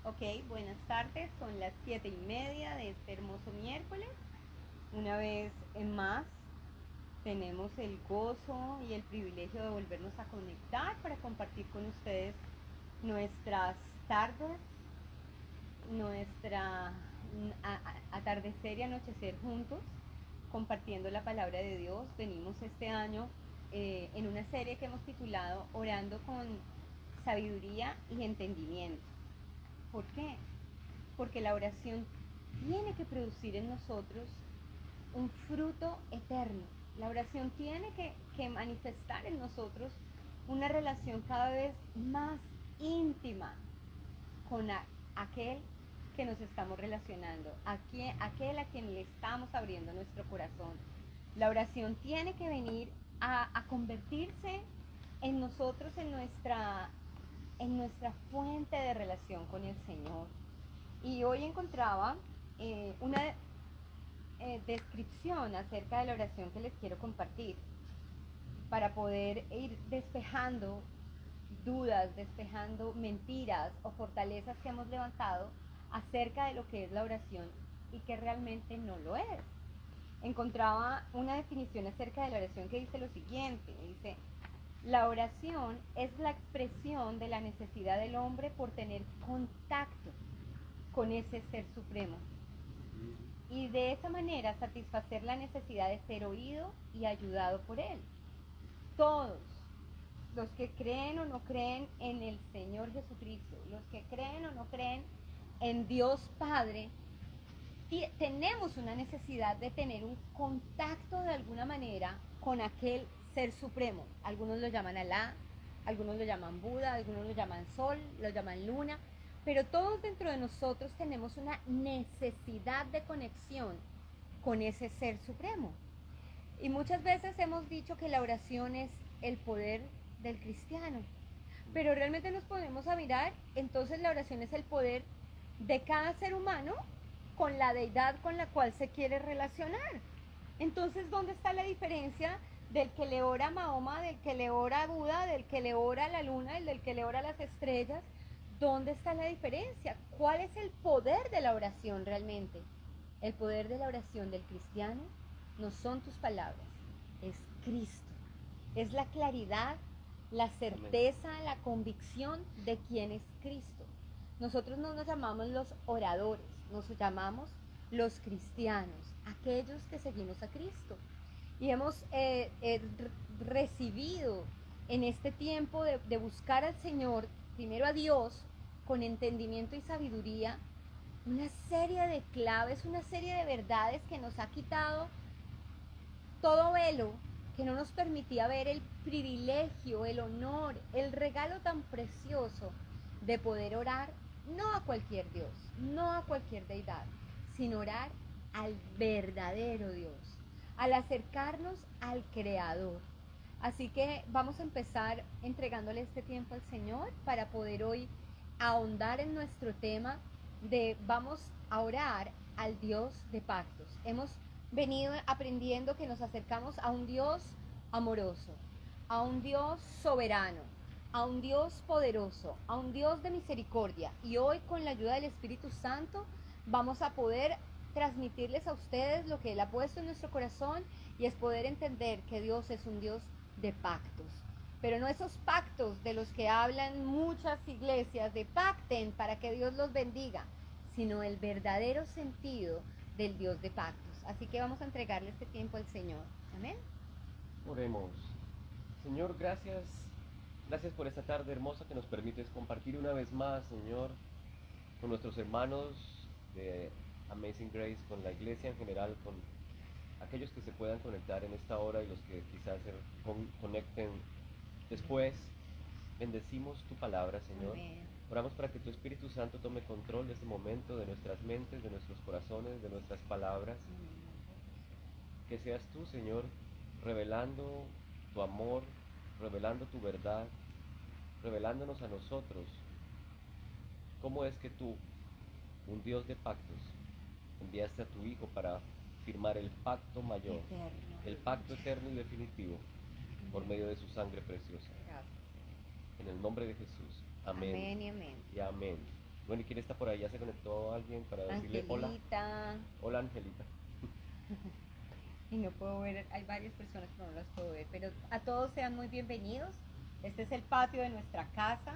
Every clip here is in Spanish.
Ok, buenas tardes, son las 7:30 de este hermoso miércoles. Una vez en más tenemos el gozo y el privilegio de volvernos a conectar para compartir con ustedes nuestras tardes, nuestra atardecer y anochecer juntos, compartiendo la palabra de Dios. Venimos este año en una serie que hemos titulado Orando con sabiduría y entendimiento. ¿Por qué? Porque la oración tiene que producir en nosotros un fruto eterno. La oración tiene que manifestar en nosotros una relación cada vez más íntima con aquel que nos estamos relacionando, aquel a quien le estamos abriendo nuestro corazón. La oración tiene que venir a convertirse en nosotros, en nuestra fuente de relación con el Señor. Y hoy encontraba una descripción acerca de la oración que les quiero compartir para poder ir despejando dudas, despejando mentiras o fortalezas que hemos levantado acerca de lo que es la oración y que realmente no lo es. Encontraba una definición acerca de la oración que dice lo siguiente, dice: la oración es la expresión de la necesidad del hombre por tener contacto con ese ser supremo y de esa manera satisfacer la necesidad de ser oído y ayudado por él. Todos los que creen o no creen en el Señor Jesucristo, los que creen o no creen en Dios Padre, tenemos una necesidad de tener un contacto de alguna manera con aquel ser supremo. Algunos lo llaman Alá, algunos lo llaman Buda, algunos lo llaman Sol, lo llaman Luna, pero todos dentro de nosotros tenemos una necesidad de conexión con ese ser supremo. Y muchas veces hemos dicho que la oración es el poder del cristiano, pero realmente nos ponemos a mirar, entonces la oración es el poder de cada ser humano con la deidad con la cual se quiere relacionar. Entonces, ¿dónde está la diferencia del que le ora a Mahoma, del que le ora a Buda, del que le ora a la luna, del que le ora a las estrellas? ¿Dónde está la diferencia? ¿Cuál es el poder de la oración realmente? El poder de la oración del cristiano no son tus palabras, es Cristo. Es la claridad, la certeza, la convicción de quién es Cristo. Nosotros no nos llamamos los oradores, nos llamamos los cristianos, aquellos que seguimos a Cristo. Y hemos recibido en este tiempo de buscar al Señor, primero a Dios, con entendimiento y sabiduría, una serie de claves, una serie de verdades que nos ha quitado todo velo, que no nos permitía ver el privilegio, el honor, el regalo tan precioso de poder orar no a cualquier Dios, no a cualquier deidad, sino orar al verdadero Dios, al acercarnos al Creador. Así que vamos a empezar entregándole este tiempo al Señor para poder hoy ahondar en nuestro tema de vamos a orar al Dios de pactos. Hemos venido aprendiendo que nos acercamos a un Dios amoroso, a un Dios soberano, a un Dios poderoso, a un Dios de misericordia. Y hoy, con la ayuda del Espíritu Santo, vamos a poder transmitirles a ustedes lo que Él ha puesto en nuestro corazón, y es poder entender que Dios es un Dios de pactos. Pero no esos pactos de los que hablan muchas iglesias, de pacten para que Dios los bendiga, sino el verdadero sentido del Dios de pactos. Así que vamos a entregarle este tiempo al Señor. Amén. Oremos. Señor, gracias por esta tarde hermosa que nos permites compartir una vez más, Señor, con nuestros hermanos de Amazing Grace, con la iglesia en general, con aquellos que se puedan conectar en esta hora y los que quizás se conecten después. Bendecimos tu palabra, Señor. Amén. Oramos para que tu Espíritu Santo tome control de este momento, de nuestras mentes, de nuestros corazones, de nuestras palabras. Que seas tú, Señor, revelando tu amor, revelando tu verdad, revelándonos a nosotros cómo es que tú, un Dios de pactos, enviaste a tu Hijo para firmar el pacto mayor, Eterno. el pacto eterno y definitivo, por medio de su sangre preciosa. Gracias. En el nombre de Jesús. Amén Amén y amén. y amén. Bueno, ¿y quién está por ahí? ¿Ya se conectó alguien para decirle hola? Angelita. Hola, Angelita. Y no puedo ver, hay varias personas que no las puedo ver, pero a todos sean muy bienvenidos. Este es el patio de nuestra casa.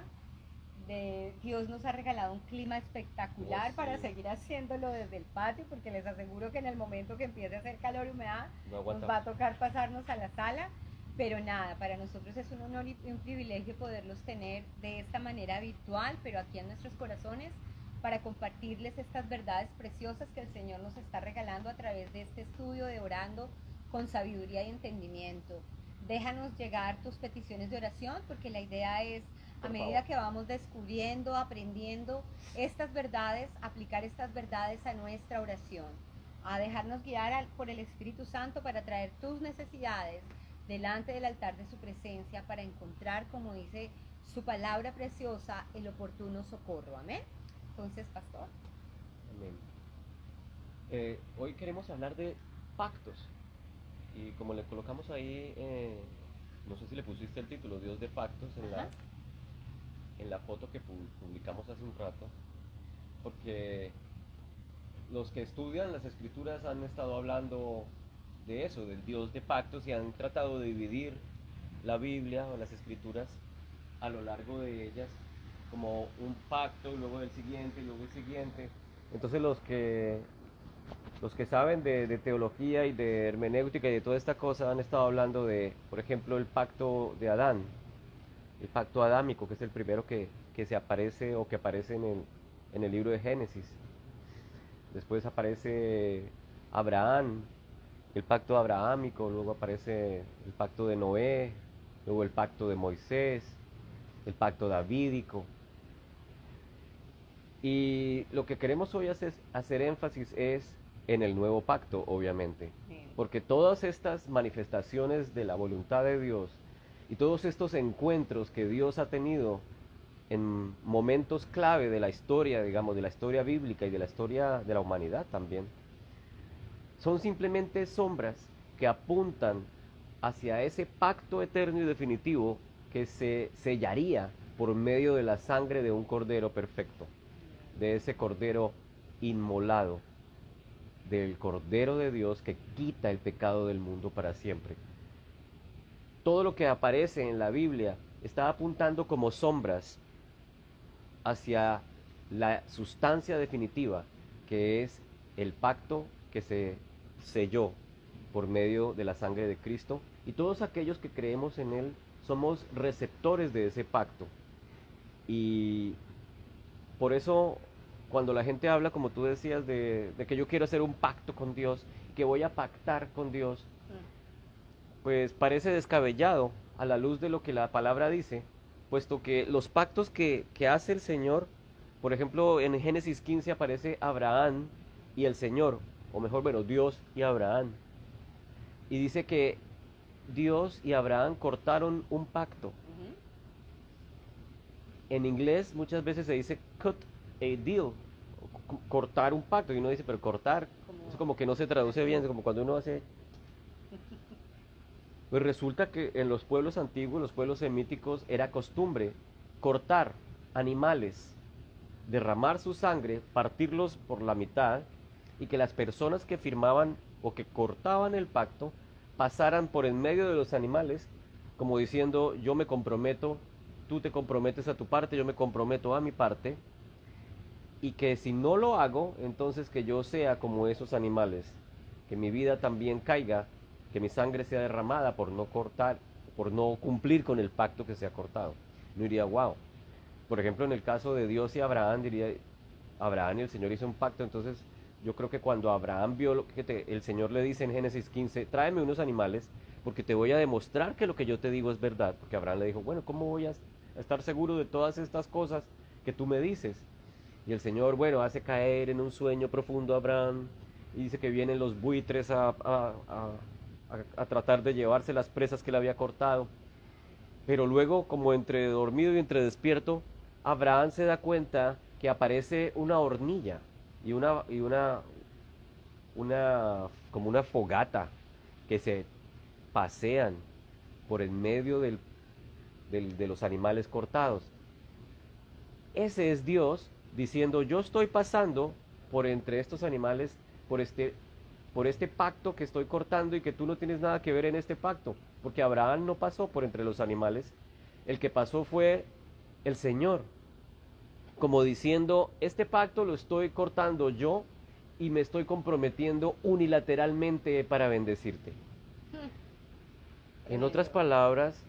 Dios nos ha regalado un clima espectacular Oh, para sí. seguir haciéndolo desde el patio, porque les aseguro que en el momento que empiece a hacer calor y humedad, No nos aguantamos. va a tocar pasarnos a la sala. Pero nada, para nosotros es un honor y un privilegio poderlos tener de esta manera virtual, pero aquí en nuestros corazones, para compartirles estas verdades preciosas que el Señor nos está regalando a través de este estudio de Orando con Sabiduría y Entendimiento. Déjanos llegar tus peticiones de oración, porque la idea es, a Por medida favor. que vamos descubriendo, aprendiendo estas verdades, aplicar estas verdades a nuestra oración, a dejarnos guiar por el Espíritu Santo para traer tus necesidades delante del altar de su presencia, para encontrar, como dice su palabra preciosa, el oportuno socorro. Amén. Entonces, pastor. Amén. Hoy queremos hablar de pactos. Y como le colocamos ahí, no sé si le pusiste el título, Dios de pactos, Ajá. en la foto que publicamos hace un rato, porque los que estudian las escrituras han estado hablando de eso, del Dios de pactos, y han tratado de dividir la Biblia o las escrituras a lo largo de ellas como un pacto, y luego el siguiente, y luego el siguiente. Entonces los que saben de teología y de hermenéutica y de toda esta cosa han estado hablando de, por ejemplo, el pacto de Adán, el pacto adámico, que es el primero que se aparece o que aparece en el libro de Génesis. Después aparece Abraham, el pacto abrahámico, luego aparece el pacto de Noé, luego el pacto de Moisés, el pacto davídico. Y lo que queremos hoy hacer énfasis es en el nuevo pacto, obviamente. Porque todas estas manifestaciones de la voluntad de Dios y todos estos encuentros que Dios ha tenido en momentos clave de la historia, digamos, de la historia bíblica y de la historia de la humanidad también, son simplemente sombras que apuntan hacia ese pacto eterno y definitivo que se sellaría por medio de la sangre de un cordero perfecto, de ese cordero inmolado, del cordero de Dios que quita el pecado del mundo para siempre. Todo lo que aparece en la Biblia está apuntando como sombras hacia la sustancia definitiva, que es el pacto que se selló por medio de la sangre de Cristo, y todos aquellos que creemos en Él somos receptores de ese pacto. Y por eso, cuando la gente habla, como tú decías, de que yo quiero hacer un pacto con Dios, que voy a pactar con Dios, pues parece descabellado a la luz de lo que la palabra dice, puesto que los pactos que hace el Señor, por ejemplo, en Génesis 15 aparece Abraham y el Señor, o mejor, bueno, Dios y Abraham. Y dice que Dios y Abraham cortaron un pacto. En inglés muchas veces se dice cut a deal, cortar un pacto, y uno dice, pero cortar, es como que no se traduce bien, es como cuando uno hace. Pues resulta que en los pueblos antiguos, los pueblos semíticos, era costumbre cortar animales, derramar su sangre, partirlos por la mitad, y que las personas que firmaban o que cortaban el pacto pasaran por en medio de los animales, como diciendo, yo me comprometo, tú te comprometes a tu parte, yo me comprometo a mi parte, y que si no lo hago, entonces que yo sea como esos animales, que mi vida también caiga, que mi sangre sea derramada por no cortar, por no cumplir con el pacto que se ha cortado. No diría, wow. Por ejemplo, en el caso de Dios y Abraham, diría, Abraham y el Señor hizo un pacto, entonces yo creo que cuando Abraham vio lo que el Señor le dice en Génesis 15, tráeme unos animales, porque te voy a demostrar que lo que yo te digo es verdad, porque Abraham le dijo, bueno, ¿cómo voy a estar seguro de todas estas cosas que tú me dices? Y el Señor, bueno, hace caer en un sueño profundo a Abraham y dice que vienen los buitres a tratar de llevarse las presas que le había cortado. Pero luego, como entre dormido y entre despierto, Abraham se da cuenta que aparece una hornilla y como una fogata que se pasean por en medio de los animales cortados. Ese es Dios diciendo, yo estoy pasando por entre estos animales, por este pacto que estoy cortando y que tú no tienes nada que ver en este pacto, porque Abraham no pasó por entre los animales, el que pasó fue el Señor, como diciendo, este pacto lo estoy cortando yo y me estoy comprometiendo unilateralmente para bendecirte. En otras palabras,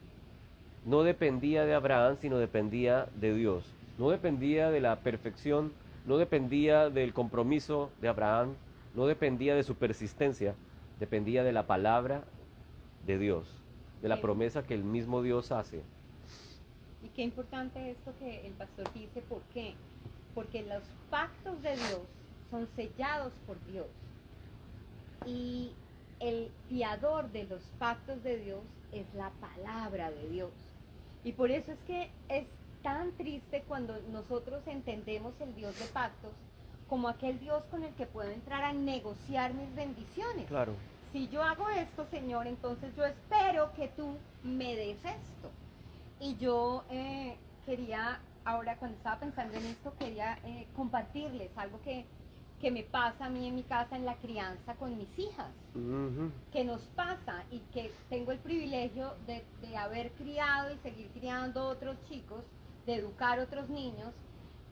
no dependía de Abraham, sino dependía de Dios. No dependía de la perfección, no dependía del compromiso de Abraham, no dependía de su persistencia, dependía de la palabra de Dios, de la Qué- promesa que el mismo Dios hace. Y qué importante esto que el pastor dice, ¿por qué? Porque los pactos de Dios son sellados por Dios. Y el fiador de los pactos de Dios es la palabra de Dios. Y por eso es que es tan triste cuando nosotros entendemos el Dios de pactos como aquel Dios con el que puedo entrar a negociar mis bendiciones. Claro. Si yo hago esto, Señor, entonces yo espero que tú me des esto. Y yo quería, ahora cuando estaba pensando en esto, quería compartirles algo que me pasa a mí en mi casa en la crianza con mis hijas. Ujú. Que nos pasa y que tengo el privilegio de haber criado y seguir criando otros chicos, de educar otros niños,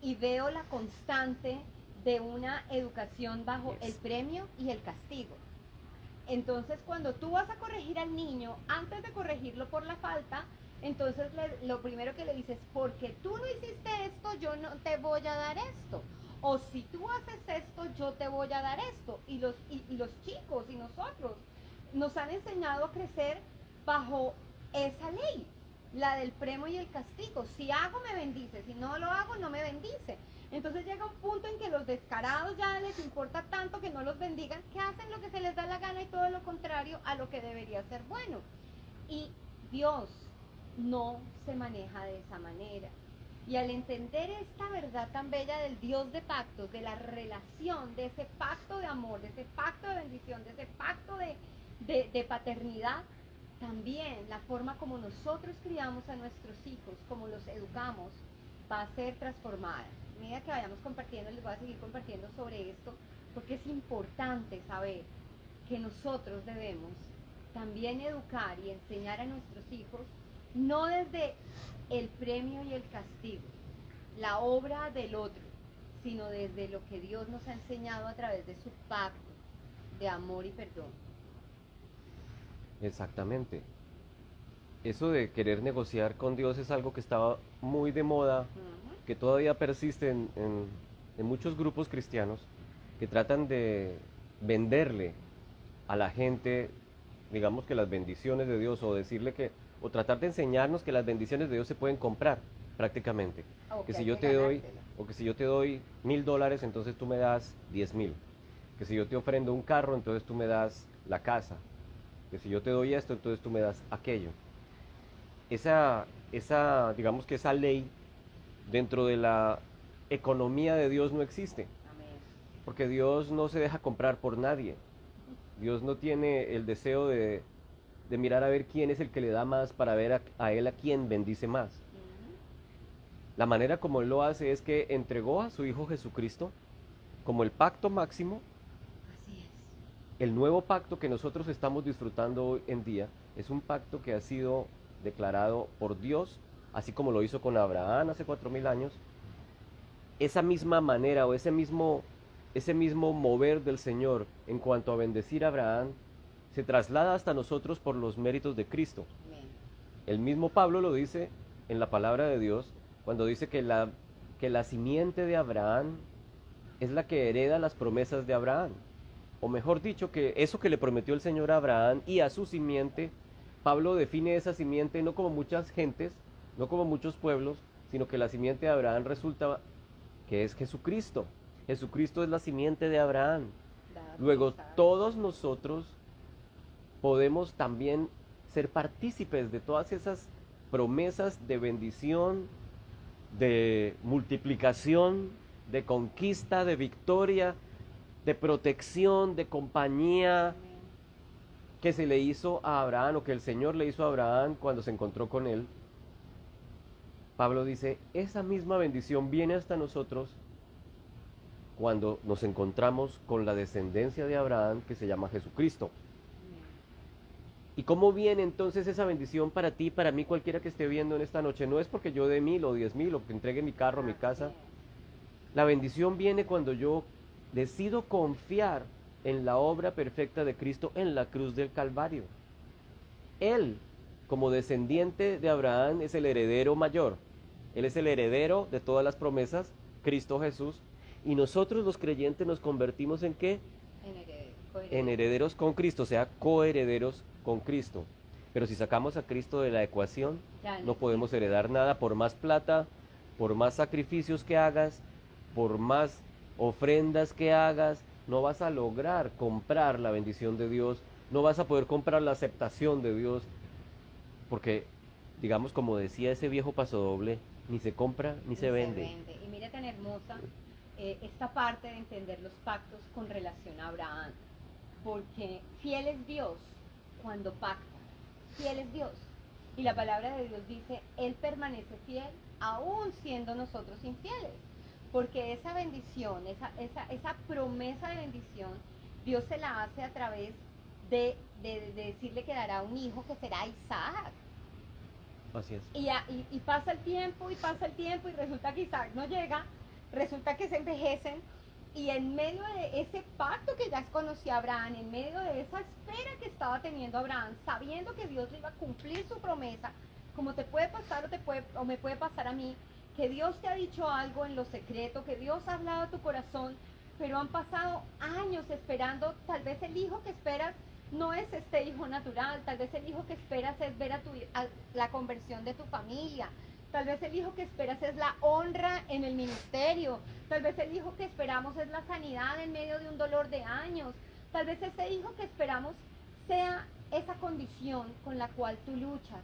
y veo la constante de una educación bajo Yes. el premio y el castigo. Entonces, cuando tú vas a corregir al niño, antes de corregirlo por la falta, entonces lo primero que le dices, porque tú no hiciste esto, yo no te voy a dar esto. O si tú haces esto, yo te voy a dar esto. Y los chicos y nosotros nos han enseñado a crecer bajo esa ley, la del premio y el castigo. Si hago, me bendice. Si no lo hago, no me bendice. Entonces llega un punto en que los descarados ya les importa tanto que no los bendigan, que hacen lo que se les da la gana y todo lo contrario a lo que debería ser bueno. Y Dios no se maneja de esa manera. Y al entender esta verdad tan bella del Dios de pactos, de la relación, de ese pacto de amor, de ese pacto de bendición, de ese pacto de paternidad, también la forma como nosotros criamos a nuestros hijos, como los educamos, va a ser transformada. A medida que vayamos compartiendo, les voy a seguir compartiendo sobre esto, porque es importante saber que nosotros debemos también educar y enseñar a nuestros hijos, no desde el premio y el castigo, la obra del otro, sino desde lo que Dios nos ha enseñado a través de su pacto de amor y perdón. Exactamente. Eso de querer negociar con Dios es algo que estaba muy de moda, que todavía persiste en muchos grupos cristianos que tratan de venderle a la gente, digamos que las bendiciones de Dios, o decirle que, o tratar de enseñarnos que las bendiciones de Dios se pueden comprar prácticamente. O Que que si hay yo que te doy, ganárselas. o que si yo te doy $1,000, entonces tú me das 10,000. Que si yo te ofrendo un carro, entonces tú me das la casa. Que si yo te doy esto, entonces tú me das aquello. Digamos que esa ley dentro de la economía de Dios no existe, Amén. porque Dios no se deja comprar por nadie. Dios no tiene el deseo de mirar a ver quién es el que le da más para ver a él a quién bendice más. La manera como él lo hace es que entregó a su Hijo Jesucristo como el pacto máximo. Así es. El nuevo pacto que nosotros estamos disfrutando hoy en día es un pacto que ha sido declarado por Dios, así como lo hizo con Abraham hace 4,000 años. Esa misma manera o ese mismo mover del Señor en cuanto a bendecir a Abraham se traslada hasta nosotros por los méritos de Cristo. Amén. El mismo Pablo lo dice en la palabra de Dios cuando dice que la simiente de Abraham es la que hereda las promesas de Abraham. O mejor dicho, que eso que le prometió el Señor a Abraham y a su simiente, Pablo define esa simiente no como muchas gentes, no como muchos pueblos, sino que la simiente de Abraham resulta que es Jesucristo. Jesucristo es la simiente de Abraham. Luego todos nosotros podemos también ser partícipes de todas esas promesas de bendición, de multiplicación, de conquista, de victoria, de protección, de compañía Amén. que se le hizo a Abraham o que el Señor le hizo a Abraham cuando se encontró con él. Pablo dice, esa misma bendición viene hasta nosotros cuando nos encontramos con la descendencia de Abraham que se llama Jesucristo. ¿Y cómo viene entonces esa bendición para ti, para mí, cualquiera que esté viendo en esta noche? No es porque yo dé 1000 o 10.000 o que entregue mi carro, mi casa. La bendición viene cuando yo decido confiar en la obra perfecta de Cristo en la cruz del Calvario. Él, como descendiente de Abraham, es el heredero mayor. Él es el heredero de todas las promesas, Cristo Jesús. Y nosotros los creyentes nos convertimos ¿en qué? En herederos con Cristo, o sea, coherederos con Cristo. Pero si sacamos a Cristo de la ecuación, no podemos heredar nada, por más plata, por más sacrificios que hagas, por más ofrendas que hagas, no vas a lograr comprar la bendición de Dios, no vas a poder comprar la aceptación de Dios, porque, digamos, como decía ese viejo pasodoble, ni se compra ni se vende. Y mira tan hermosa esta parte de entender los pactos con relación a Abraham, porque fiel es Dios cuando pacta, fiel es Dios. Y la palabra de Dios dice, Él permanece fiel aún siendo nosotros infieles. Porque esa bendición, esa promesa de bendición, Dios se la hace a través de decirle que dará un hijo que será Isaac. Así es. Y pasa el tiempo, y resulta que Isaac no llega, resulta que se envejecen, y en medio de ese pacto que ya conocía Abraham, en medio de esa espera que estaba teniendo Abraham, sabiendo que Dios le iba a cumplir su promesa, como te puede pasar o me puede pasar a mí, que Dios te ha dicho algo en lo secreto, que Dios ha hablado a tu corazón, pero han pasado años esperando, tal vez el hijo que esperas no es este hijo natural, tal vez el hijo que esperas es ver a la conversión de tu familia, tal vez el hijo que esperas es la honra en el ministerio, tal vez el hijo que esperamos es la sanidad en medio de un dolor de años, tal vez ese hijo que esperamos sea esa condición con la cual tú luchas.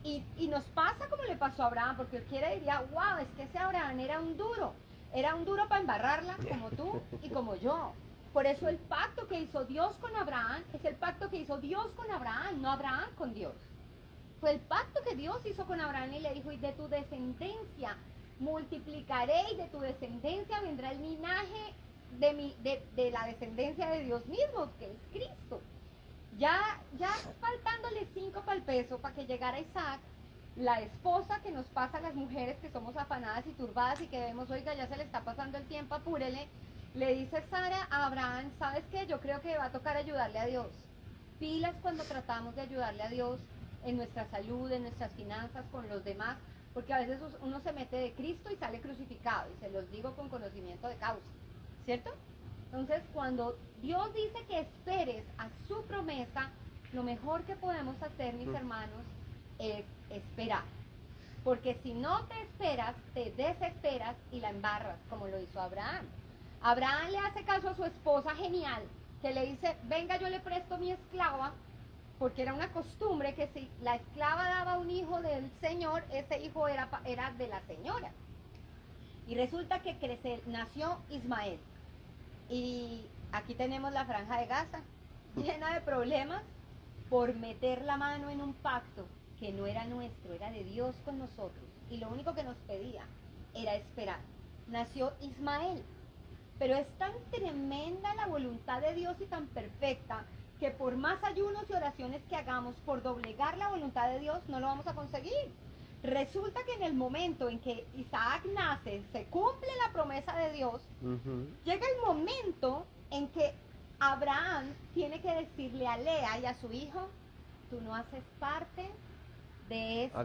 Y nos pasa como le pasó a Abraham, porque cualquiera diría, wow, es que ese Abraham era un duro para embarrarla como tú y como yo. Por eso el pacto que hizo Dios con Abraham es el pacto que hizo Dios con Abraham, no Abraham con Dios. Fue el pacto que Dios hizo con Abraham y le dijo, y de tu descendencia multiplicaré, y de tu descendencia vendrá el linaje de la descendencia de Dios mismo, que es Cristo. Ya faltándole 5 para el peso para que llegara Isaac, la esposa que nos pasa a las mujeres que somos afanadas y turbadas y que vemos, oiga, ya se le está pasando el tiempo, apúrele, le dice Sara a Abraham, ¿sabes qué? Yo creo que va a tocar ayudarle a Dios. Pilas cuando tratamos de ayudarle a Dios en nuestra salud, en nuestras finanzas, con los demás, porque a veces uno se mete de Cristo y sale crucificado, y se los digo con conocimiento de causa, ¿cierto? Entonces, cuando Dios dice que esperes a su promesa, lo mejor que podemos hacer, mis hermanos, es esperar. Porque si no te esperas, te desesperas y la embarras, como lo hizo Abraham. Abraham le hace caso a su esposa genial, que le dice, venga, yo le presto mi esclava, porque era una costumbre que si la esclava daba un hijo del Señor, ese hijo era de la señora. Y resulta que nació Ismael. Y aquí tenemos la Franja de Gaza, llena de problemas por meter la mano en un pacto que no era nuestro, era de Dios con nosotros. Y lo único que nos pedía era esperar. Nació Ismael. Pero es tan tremenda la voluntad de Dios y tan perfecta que por más ayunos y oraciones que hagamos por doblegar la voluntad de Dios, no lo vamos a conseguir. Resulta que en el momento en que Isaac nace, se cumple la promesa de Dios, llega el momento en que Abraham tiene que decirle a Lea y a su hijo, tú no haces parte de este...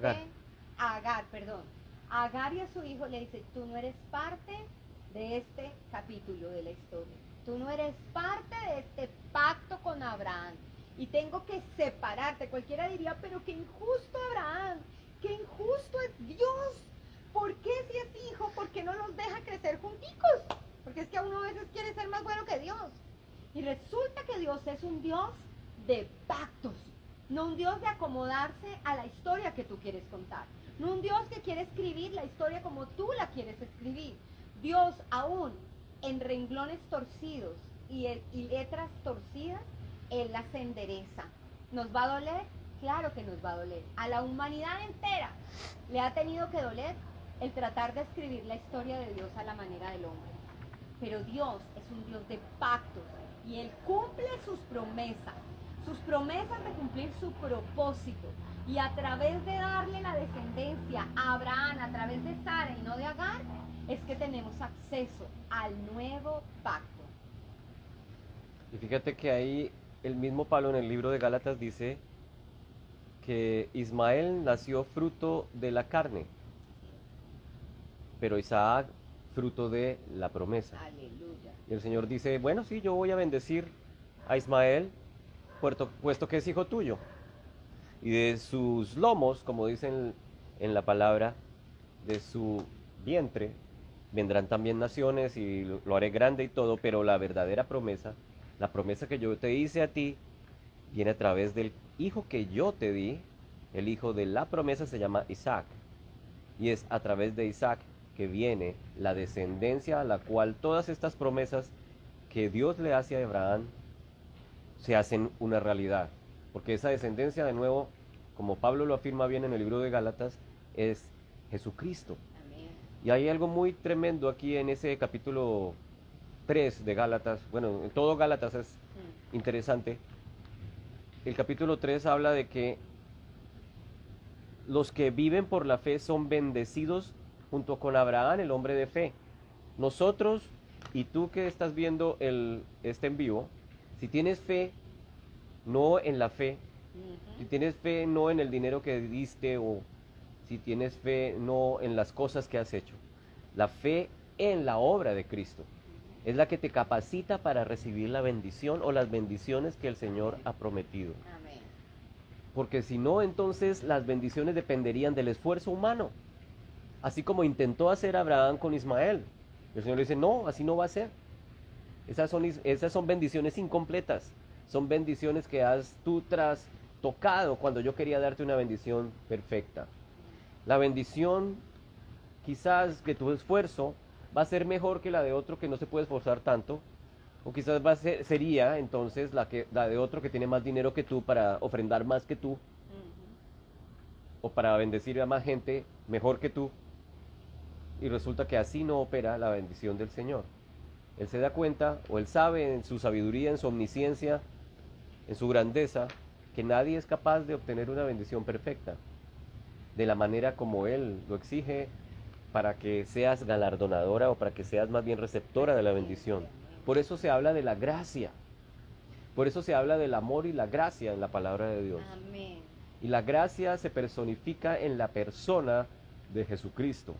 Agar y a su hijo le dice, tú no eres parte de este capítulo de la historia. Tú no eres parte de este pacto con Abraham. Y tengo que separarte. Cualquiera diría, pero qué injusto Abraham. ¡Qué injusto es Dios! ¿Por qué si es hijo? ¿Por qué no los deja crecer junticos? Porque es que uno a veces quiere ser más bueno que Dios. Y resulta que Dios es un Dios de pactos, no un Dios de acomodarse a la historia que tú quieres contar, no un Dios que quiere escribir la historia como tú la quieres escribir. Dios aún en renglones torcidos y letras torcidas, Él las endereza. ¿Nos va a doler? Claro que nos va a doler. A la humanidad entera le ha tenido que doler el tratar de escribir la historia de Dios a la manera del hombre. pero Dios es un Dios de pactos y Él cumple sus promesas de cumplir su propósito. Y a través de darle la descendencia a Abraham, a través de Sara y no de Agar, es que tenemos acceso al nuevo pacto. Y fíjate que ahí el mismo Pablo en el libro de Gálatas dice que Ismael nació fruto de la carne, pero Isaac fruto de la promesa. Aleluya. Y el Señor dice, bueno, sí, yo voy a bendecir a Ismael, puesto que es hijo tuyo. Y de sus lomos, como dicen en la palabra, de su vientre, vendrán también naciones y lo haré grande y todo, pero la verdadera promesa, la promesa que yo te hice a ti, viene a través del hijo que yo te di. El hijo de la promesa se llama Isaac. Y es a través de Isaac que viene la descendencia a la cual todas estas promesas que Dios le hace a Abraham se hacen una realidad. Porque esa descendencia, de nuevo, como Pablo lo afirma bien en el libro de Gálatas, es Jesucristo. Amén. Y hay algo muy tremendo aquí en ese capítulo 3 de Gálatas. Bueno, en todo Gálatas es interesante. El capítulo 3 habla de que los que viven por la fe son bendecidos junto con Abraham, el hombre de fe. Nosotros y tú que estás viendo este en vivo, si tienes fe, no en la fe, si tienes fe no en el dinero que diste o si tienes fe no en las cosas que has hecho, la fe en la obra de Cristo es la que te capacita para recibir la bendición o las bendiciones que el Señor ha prometido. Amén. Porque si no, entonces las bendiciones dependerían del esfuerzo humano, así como intentó hacer Abraham con Ismael. El Señor le dice, no, así no va a ser. Esas son bendiciones incompletas, son bendiciones que has tú trastocado cuando yo quería darte una bendición perfecta. La bendición, quizás que tu esfuerzo va a ser mejor que la de otro que no se puede esforzar tanto, o quizás sería entonces la de otro que tiene más dinero que tú para ofrendar más que tú, o para bendecir a más gente mejor que tú, y resulta que así no opera la bendición del Señor. Él se da cuenta, o él sabe en su sabiduría, en su omnisciencia, en su grandeza, que nadie es capaz de obtener una bendición perfecta, de la manera como él lo exige, para que seas galardonadora o para que seas más bien receptora de la bendición. Por eso se habla de la gracia, por eso se habla del amor y la gracia en la palabra de Dios. Amén. Y la gracia se personifica en la persona de Jesucristo.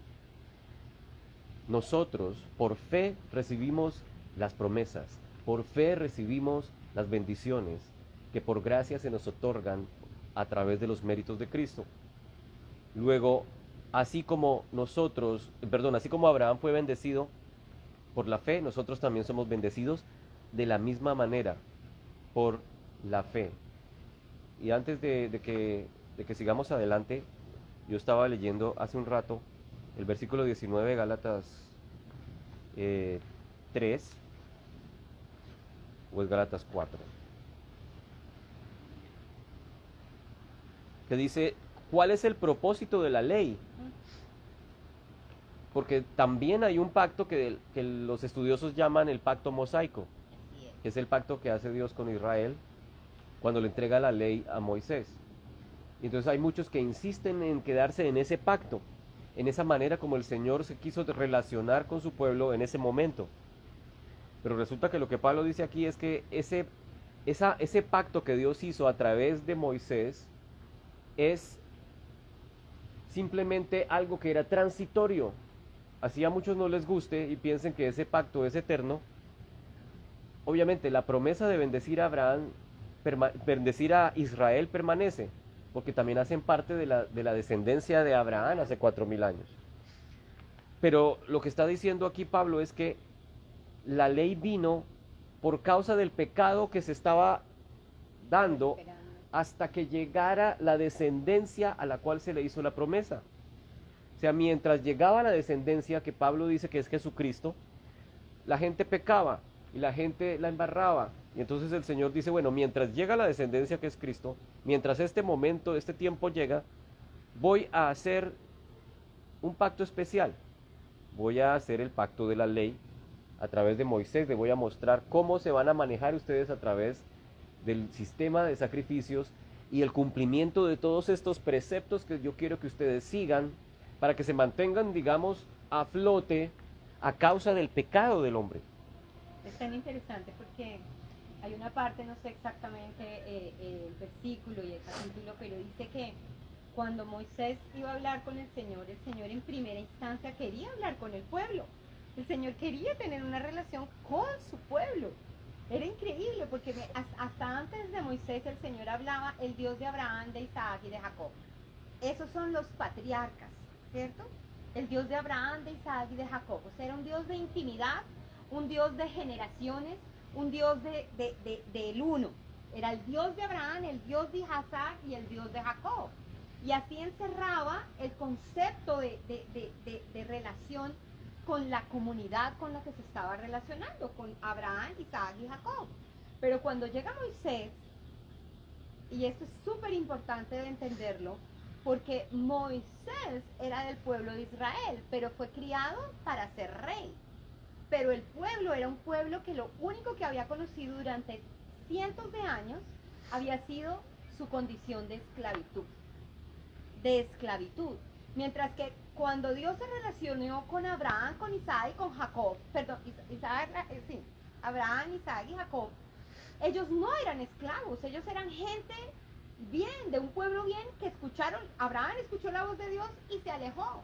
Nosotros, por fe, recibimos las promesas, por fe recibimos las bendiciones que por gracia se nos otorgan a través de los méritos de Cristo. Luego, así como Abraham fue bendecido por la fe, nosotros también somos bendecidos de la misma manera, por la fe. Y antes de que sigamos adelante, yo estaba leyendo hace un rato el versículo 19 de Gálatas 3, o es Gálatas 4, que dice, ¿cuál es el propósito de la ley? Porque también hay un pacto que los estudiosos llaman el pacto mosaico, que es el pacto que hace Dios con Israel cuando le entrega la ley a Moisés. Y entonces hay muchos que insisten en quedarse en ese pacto, en esa manera como el Señor se quiso relacionar con su pueblo en ese momento. Pero resulta que lo que Pablo dice aquí es que ese pacto que Dios hizo a través de Moisés es simplemente algo que era transitorio. Así a muchos no les guste y piensen que ese pacto es eterno. Obviamente la promesa de bendecir a Abraham, bendecir a Israel permanece, porque también hacen parte de la descendencia de Abraham hace 4000 años. Pero lo que está diciendo aquí Pablo es que la ley vino por causa del pecado que se estaba dando hasta que llegara la descendencia a la cual se le hizo la promesa. O sea, mientras llegaba la descendencia, que Pablo dice que es Jesucristo, la gente pecaba y la gente la embarraba. Y entonces el Señor dice, bueno, mientras llega la descendencia que es Cristo, mientras este momento, este tiempo llega, voy a hacer un pacto especial. Voy a hacer el pacto de la ley a través de Moisés, les voy a mostrar cómo se van a manejar ustedes a través del sistema de sacrificios y el cumplimiento de todos estos preceptos que yo quiero que ustedes sigan para que se mantengan, digamos, a flote a causa del pecado del hombre. Es tan interesante porque hay una parte, no sé exactamente el versículo y el capítulo, pero dice que cuando Moisés iba a hablar con el Señor en primera instancia quería hablar con el pueblo. El Señor quería tener una relación con su pueblo. Era increíble porque hasta antes de Moisés el Señor hablaba el Dios de Abraham, de Isaac y de Jacob. Esos son los patriarcas, ¿cierto? El Dios de Abraham, de Isaac y de Jacob. O sea, era un Dios de intimidad, un Dios de generaciones, un Dios del uno. Era el Dios de Abraham, el Dios de Isaac y el Dios de Jacob. Y así encerraba el concepto de relación con la comunidad con la que se estaba relacionando, con Abraham, Isaac y Jacob. Pero cuando llega Moisés, y esto es súper importante de entenderlo, porque Moisés era del pueblo de Israel, pero fue criado para ser rey. Pero el pueblo era un pueblo que lo único que había conocido durante cientos de años había sido su condición de esclavitud. Mientras que cuando Dios se relacionó con Abraham, con Isaac y con Jacob, Abraham, Isaac y Jacob, ellos no eran esclavos, ellos eran gente bien, de un pueblo bien que escucharon, Abraham escuchó la voz de Dios y se alejó.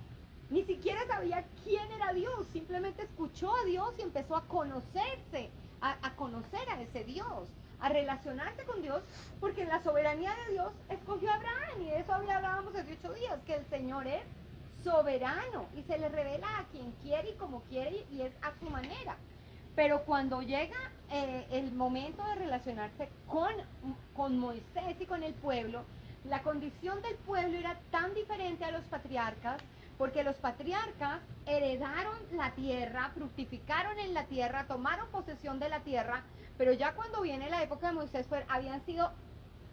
Ni siquiera sabía quién era Dios, simplemente escuchó a Dios y empezó a conocerse, a conocer a ese Dios, a relacionarse con Dios, porque en la soberanía de Dios escogió a Abraham, y de eso hablábamos hace 8 días, que el Señor es soberano y se le revela a quien quiere y como quiere y es a su manera. Pero cuando llega el momento de relacionarse con Moisés y con el pueblo, la condición del pueblo era tan diferente a los patriarcas, porque los patriarcas heredaron la tierra, fructificaron en la tierra, tomaron posesión de la tierra, pero ya cuando viene la época de Moisés habían sido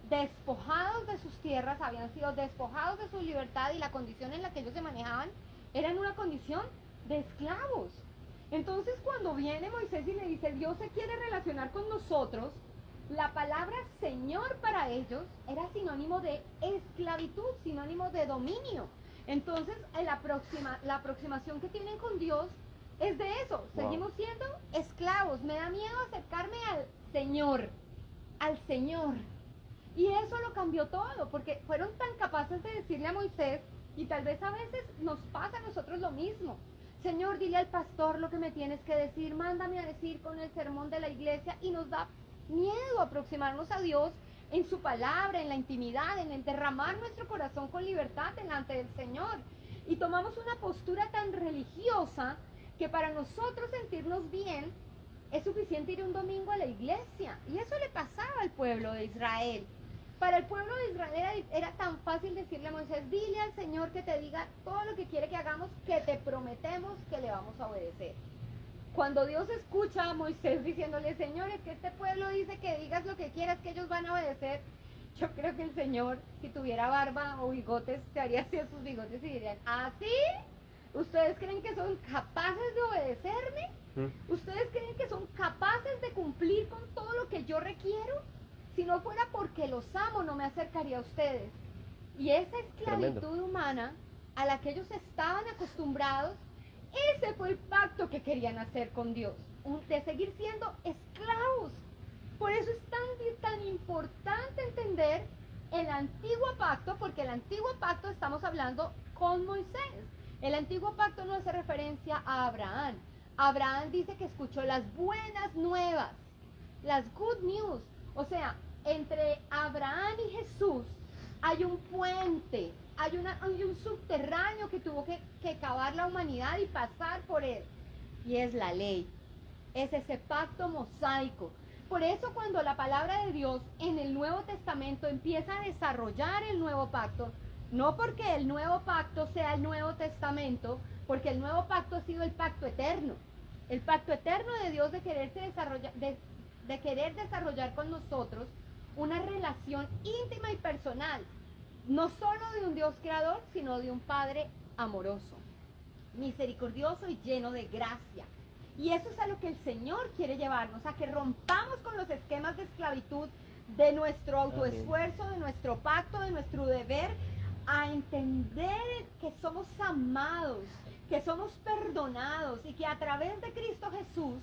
despojados de sus tierras, habían sido despojados de su libertad, y la condición en la que ellos se manejaban era en una condición de esclavos. Entonces cuando viene Moisés y le dice, Dios se quiere relacionar con nosotros, la palabra Señor para ellos era sinónimo de esclavitud, sinónimo de dominio. Entonces la aproximación que tienen con Dios es de eso. Wow. Seguimos siendo esclavos. Me da miedo acercarme al Señor. Y eso lo cambió todo, porque fueron tan capaces de decirle a Moisés, y tal vez a veces nos pasa a nosotros lo mismo. Señor, dile al pastor lo que me tienes que decir, mándame a decir con el sermón de la iglesia, y nos da miedo aproximarnos a Dios en su palabra, en la intimidad, en el derramar nuestro corazón con libertad delante del Señor. Y tomamos una postura tan religiosa que para nosotros sentirnos bien es suficiente ir un domingo a la iglesia. Y eso le pasaba al pueblo de Israel. Para el pueblo de Israel era tan fácil decirle a Moisés, dile al Señor que te diga todo lo que quiere que hagamos, que te prometemos que le vamos a obedecer. Cuando Dios escucha a Moisés diciéndole, Señor, es que este pueblo dice que digas lo que quieras, que ellos van a obedecer, yo creo que el Señor, si tuviera barba o bigotes, se haría así a sus bigotes y dirían, ¿ah, sí? ¿Ustedes creen que son capaces de obedecerme? ¿Ustedes creen que son capaces de cumplir con todo lo que yo requiero? Si no fuera porque los amo, no me acercaría a ustedes. Y esa esclavitud Tremendo. Humana a la que ellos estaban acostumbrados, ese fue el pacto que querían hacer con Dios, de seguir siendo esclavos. Por eso es tan importante entender el antiguo pacto, porque el antiguo pacto estamos hablando con Moisés. El antiguo pacto no hace referencia a Abraham. Abraham dice que escuchó las buenas nuevas, las good news. O sea, entre Abraham y Jesús hay un puente, hay un subterráneo que tuvo que cavar la humanidad y pasar por él. Y es la ley, es ese pacto mosaico. Por eso cuando la palabra de Dios en el Nuevo Testamento empieza a desarrollar el nuevo pacto, no porque el nuevo pacto sea el Nuevo Testamento, porque el nuevo pacto ha sido el pacto eterno de Dios de querer desarrollar con nosotros una relación íntima y personal, no solo de un Dios creador, sino de un Padre amoroso, misericordioso y lleno de gracia. Y eso es a lo que el Señor quiere llevarnos, a que rompamos con los esquemas de esclavitud de nuestro autoesfuerzo, de nuestro pacto, de nuestro deber, a entender que somos amados, que somos perdonados y que a través de Cristo Jesús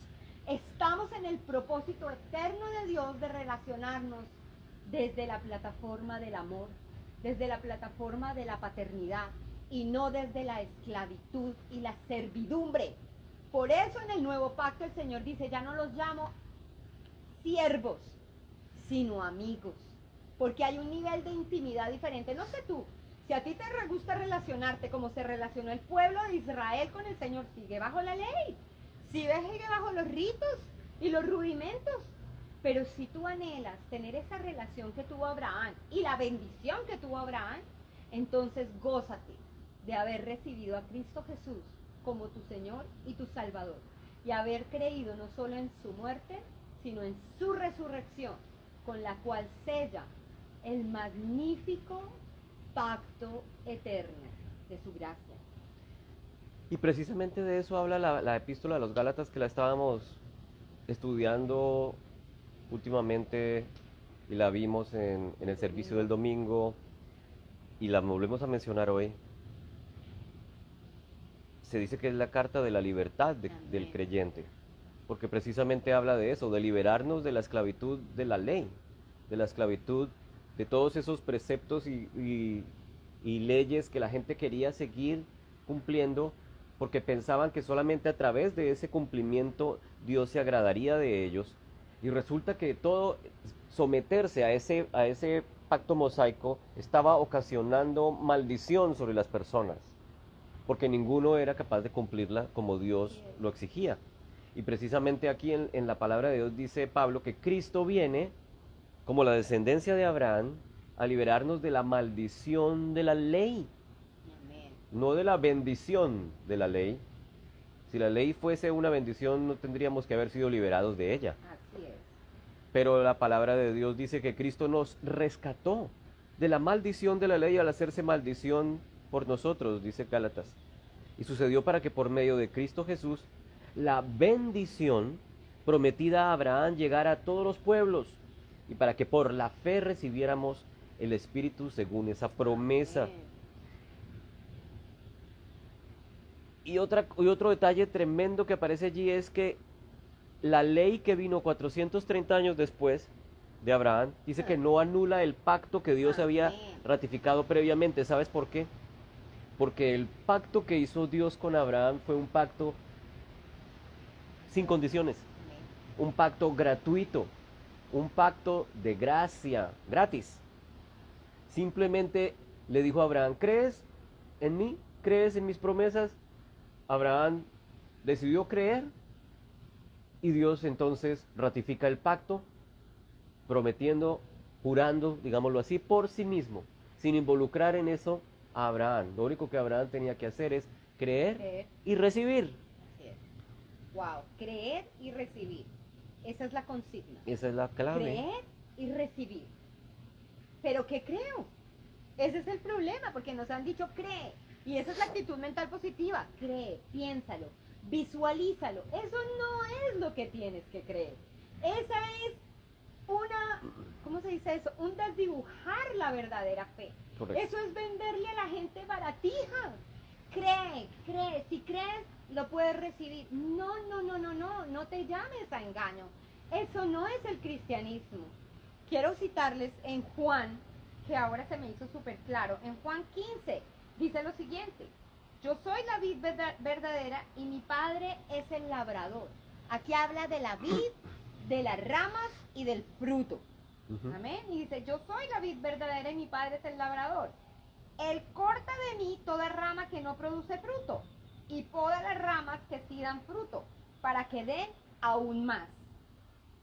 estamos en el propósito eterno de Dios de relacionarnos desde la plataforma del amor, desde la plataforma de la paternidad y no desde la esclavitud y la servidumbre. Por eso en el nuevo pacto el Señor dice, ya no los llamo siervos, sino amigos, porque hay un nivel de intimidad diferente. No sé tú, si a ti te gusta relacionarte como se relacionó el pueblo de Israel con el Señor, sigue bajo la ley, sigue bajo los ritos y los rudimentos. Pero si tú anhelas tener esa relación que tuvo Abraham y la bendición que tuvo Abraham, entonces gózate de haber recibido a Cristo Jesús como tu Señor y tu Salvador, y haber creído no solo en su muerte, sino en su resurrección, con la cual sella el magnífico pacto eterno de su gracia. Y precisamente de eso habla la epístola a los Gálatas, que la estábamos estudiando últimamente y la vimos en el servicio del domingo y la volvemos a mencionar hoy. Se dice que es la carta de la libertad del creyente, porque precisamente habla de eso, de liberarnos de la esclavitud de la ley, de la esclavitud de todos esos preceptos y leyes que la gente quería seguir cumpliendo, porque pensaban que solamente a través de ese cumplimiento Dios se agradaría de ellos. Y resulta que todo someterse a ese pacto mosaico estaba ocasionando maldición sobre las personas, porque ninguno era capaz de cumplirla como Dios lo exigía. Y precisamente aquí en la palabra de Dios dice Pablo que Cristo viene como la descendencia de Abraham a liberarnos de la maldición de la ley, no de la bendición de la ley. Si la ley fuese una bendición, no tendríamos que haber sido liberados de ella. Así es. Pero la palabra de Dios dice que Cristo nos rescató de la maldición de la ley al hacerse maldición por nosotros, dice Gálatas. Y sucedió para que por medio de Cristo Jesús, la bendición prometida a Abraham llegara a todos los pueblos, y para que por la fe recibiéramos el Espíritu según esa promesa. Amén. Y otro detalle tremendo que aparece allí es que la ley que vino 430 años después de Abraham dice que no anula el pacto que Dios había ratificado previamente. ¿Sabes por qué? Porque el pacto que hizo Dios con Abraham fue un pacto sin condiciones, un pacto gratuito, un pacto de gracia, gratis. Simplemente le dijo a Abraham, ¿crees en mí? ¿Crees en mis promesas? Abraham decidió creer y Dios entonces ratifica el pacto, prometiendo, jurando, digámoslo así, por sí mismo, sin involucrar en eso a Abraham. Lo único que Abraham tenía que hacer es creer y recibir. Así es. Wow, creer y recibir. Esa es la consigna. Esa es la clave. Creer y recibir. ¿Pero qué creo? Ese es el problema, porque nos han dicho cree. Y esa es la actitud mental positiva. Cree, piénsalo, visualízalo. Eso no es lo que tienes que creer. Esa es ¿cómo se dice eso? Un desdibujar la verdadera fe. Correcto. Eso es venderle a la gente baratijas. Cree, si crees, lo puedes recibir. No te llames a engaño. Eso no es el cristianismo. Quiero citarles en Juan, que ahora se me hizo súper claro. En Juan 15 dice lo siguiente: yo soy la vid verdadera y mi padre es el labrador. Aquí habla de la vid, de las ramas y del fruto. Amén. Y dice, yo soy la vid verdadera y mi padre es el labrador. Él corta de mí toda rama que no produce fruto y poda las ramas que sí dan fruto, para que den aún más.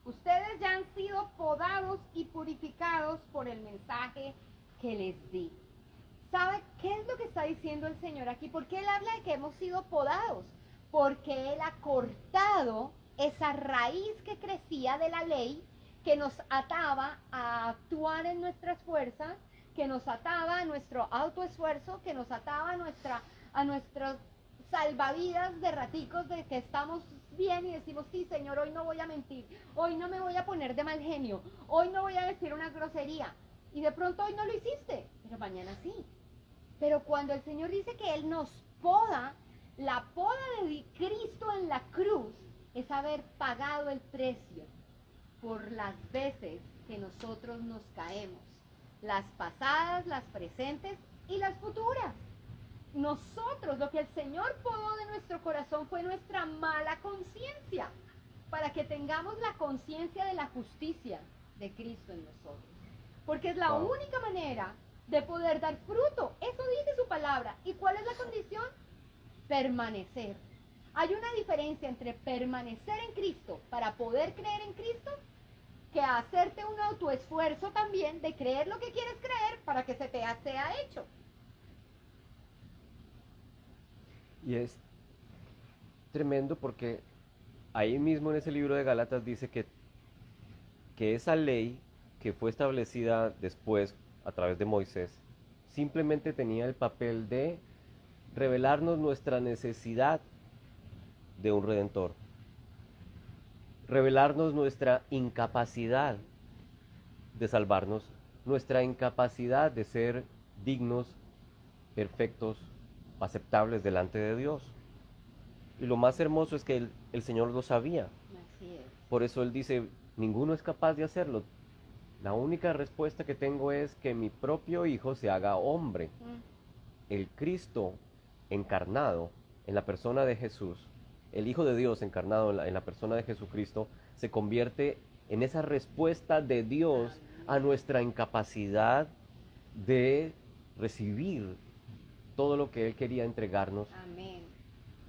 Ustedes ya han sido podados y purificados por el mensaje que les di. ¿Sabe qué es lo que está diciendo el Señor aquí? ¿Por qué Él habla de que hemos sido podados? Porque Él ha cortado esa raíz que crecía de la ley, que nos ataba a actuar en nuestras fuerzas, que nos ataba a nuestro autoesfuerzo, que nos ataba a nuestros salvavidas de raticos de que estamos bien y decimos, sí, Señor, hoy no voy a mentir, hoy no me voy a poner de mal genio, hoy no voy a decir una grosería. Y de pronto hoy no lo hiciste, pero mañana sí. Pero cuando el Señor dice que Él nos poda, la poda de Cristo en la cruz es haber pagado el precio por las veces que nosotros nos caemos, las pasadas, las presentes y las futuras. Nosotros, lo que el Señor podó de nuestro corazón fue nuestra mala conciencia, para que tengamos la conciencia de la justicia de Cristo en nosotros. Porque es la única manera de poder dar fruto. Eso dice su palabra. ¿Y cuál es la condición? Permanecer. Hay una diferencia entre permanecer en Cristo para poder creer en Cristo que hacerte un autoesfuerzo también de creer lo que quieres creer para que se te sea hecho. Y es tremendo porque ahí mismo en ese libro de Gálatas dice que esa ley que fue establecida después a través de Moisés simplemente tenía el papel de revelarnos nuestra necesidad de un redentor, revelarnos nuestra incapacidad de salvarnos, nuestra incapacidad de ser dignos, perfectos, aceptables delante de Dios. Y lo más hermoso es que el Señor lo sabía. Así es. Por eso Él dice, ninguno es capaz de hacerlo. La única respuesta que tengo es que mi propio Hijo se haga hombre. El Cristo encarnado en la persona de Jesús, el Hijo de Dios encarnado en la persona de Jesucristo, se convierte en esa respuesta de Dios a nuestra incapacidad de recibir todo lo que Él quería entregarnos, Amén.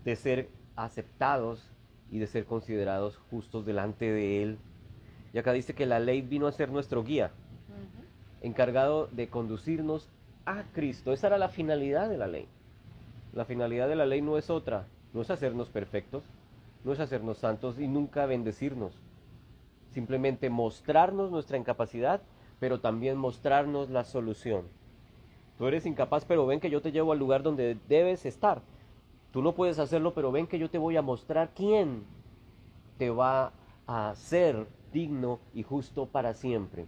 de ser aceptados y de ser considerados justos delante de Él. Y acá dice que la ley vino a ser nuestro guía, encargado de conducirnos a Cristo. Esa era la finalidad de la ley. La finalidad de la ley no es otra, no es hacernos perfectos, no es hacernos santos y nunca bendecirnos. Simplemente mostrarnos nuestra incapacidad, pero también mostrarnos la solución. Tú eres incapaz, pero ven que yo te llevo al lugar donde debes estar. Tú no puedes hacerlo, pero ven que yo te voy a mostrar quién te va a ser digno y justo para siempre.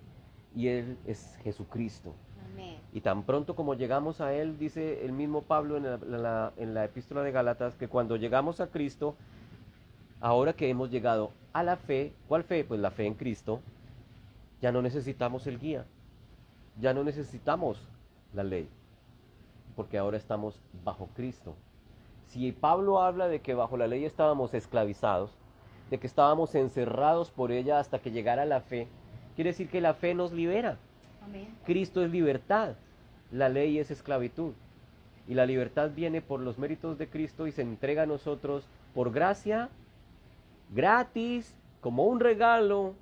Y Él es Jesucristo. Amén. Y tan pronto como llegamos a Él, dice el mismo Pablo en la epístola de Gálatas, que cuando llegamos a Cristo, ahora que hemos llegado a la fe, ¿cuál fe? Pues la fe en Cristo, ya no necesitamos el guía, ya no necesitamos la ley, porque ahora estamos bajo Cristo. Si Pablo habla de que bajo la ley estábamos esclavizados, de que estábamos encerrados por ella hasta que llegara la fe, quiere decir que la fe nos libera. Amén. Cristo es libertad, la ley es esclavitud. Y la libertad viene por los méritos de Cristo y se entrega a nosotros por gracia, gratis, como un regalo,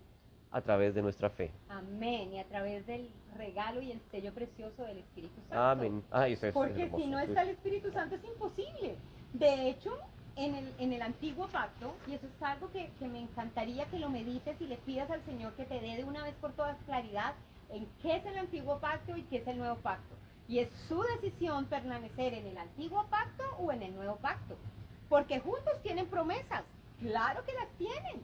a través de nuestra fe. Amén. Y a través del regalo y el sello precioso del Espíritu Santo. Amén. Ay, eso es Porque hermoso, si no sí. está el Espíritu Santo es imposible. De hecho, en el antiguo pacto, y eso es algo que me encantaría que lo medites y le pidas al Señor que te dé de una vez por todas claridad en qué es el antiguo pacto y qué es el nuevo pacto. Y es su decisión permanecer en el antiguo pacto o en el nuevo pacto. Porque juntos tienen promesas. Claro que las tienen.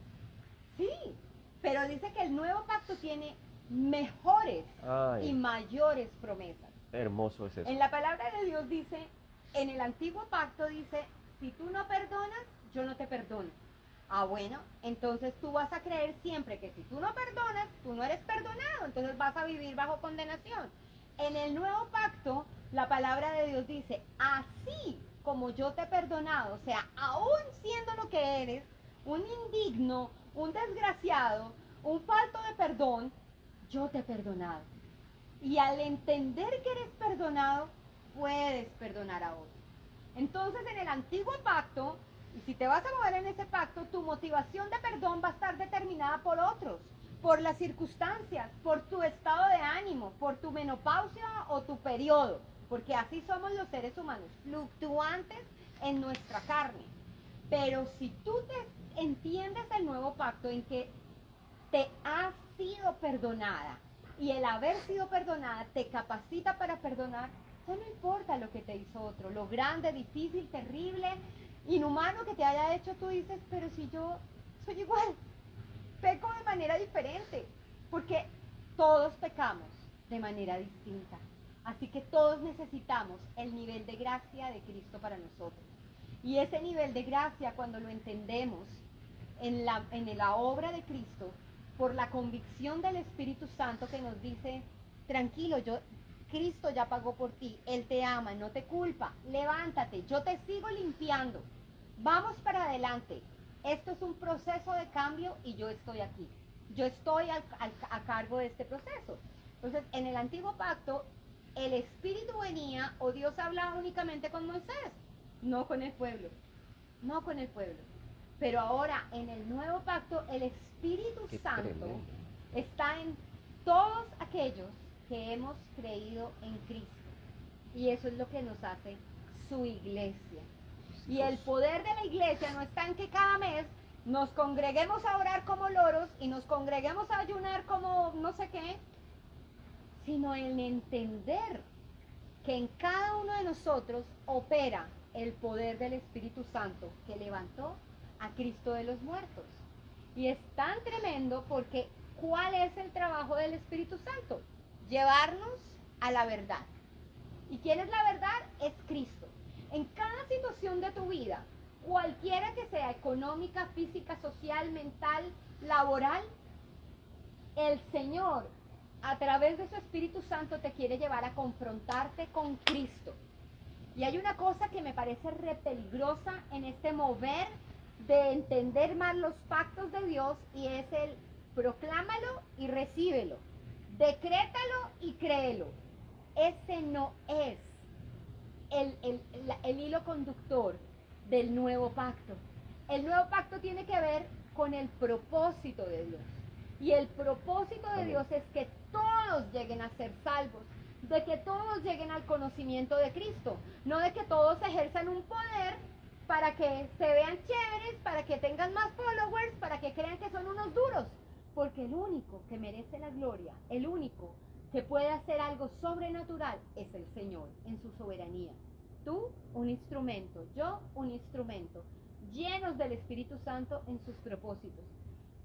Sí. Pero dice que el nuevo pacto tiene mejores Ay. y mayores promesas. Hermoso es eso. En la palabra de Dios dice, en el antiguo pacto dice, si tú no perdonas, yo no te perdono. Ah, bueno, entonces tú vas a creer siempre que si tú no perdonas, tú no eres perdonado, entonces vas a vivir bajo condenación. En el nuevo pacto, la palabra de Dios dice, así como yo te he perdonado, o sea, aún siendo lo que eres, un indigno, un desgraciado, un falto de perdón, yo te he perdonado. Y al entender que eres perdonado, puedes perdonar a otros. Entonces, en el antiguo pacto, y si te vas a mover en ese pacto, tu motivación de perdón va a estar determinada por otros, por las circunstancias, por tu estado de ánimo, por tu menopausia o tu periodo, porque así somos los seres humanos, fluctuantes en nuestra carne. Pero si tú te entiendes el nuevo pacto en que te has sido perdonada, y el haber sido perdonada te capacita para perdonar, Ya no importa lo que te hizo otro, lo grande, difícil, terrible, inhumano que te haya hecho, tú dices, pero si yo soy igual, peco de manera diferente, porque todos pecamos de manera distinta. Así que todos necesitamos el nivel de gracia de Cristo para nosotros. Y ese nivel de gracia, cuando lo entendemos en la obra de Cristo, por la convicción del Espíritu Santo que nos dice, tranquilo, Cristo ya pagó por ti, Él te ama, no te culpa, levántate, yo te sigo limpiando, vamos para adelante. Esto es un proceso de cambio y yo estoy aquí. Yo estoy a cargo de este proceso. Entonces, en el antiguo pacto, el Espíritu venía o Dios hablaba únicamente con Moisés, no con el pueblo, no con el pueblo. Pero ahora, en el nuevo pacto, el Espíritu Qué Santo tremendo. está en todos aquellos que hemos creído en Cristo. Y eso es lo que nos hace su iglesia. Y el poder de la iglesia no está en que cada mes nos congreguemos a orar como loros y nos congreguemos a ayunar como no sé qué, sino en entender que en cada uno de nosotros opera el poder del Espíritu Santo que levantó a Cristo de los muertos. Y es tan tremendo porque ¿cuál es el trabajo del Espíritu Santo? Llevarnos a la verdad. ¿Y quién es la verdad? Es Cristo. En cada situación de tu vida, cualquiera que sea, económica, física, social, mental, laboral, el Señor, a través de su Espíritu Santo, te quiere llevar a confrontarte con Cristo. Y hay una cosa que me parece re peligrosa en este mover de entender más los pactos de Dios, y es el proclámalo y recíbelo, decrétalo y créelo. Ese no es el hilo conductor del nuevo pacto. El nuevo pacto tiene que ver con el propósito de Dios. Y el propósito de Dios es que todos lleguen a ser salvos, de que todos lleguen al conocimiento de Cristo, no de que todos ejerzan un poder para que se vean chéveres, para que tengan más followers, para que crean que son unos duros. Porque el único que merece la gloria, el único que puede hacer algo sobrenatural es el Señor en su soberanía. Tú, un instrumento, yo, un instrumento, llenos del Espíritu Santo en sus propósitos.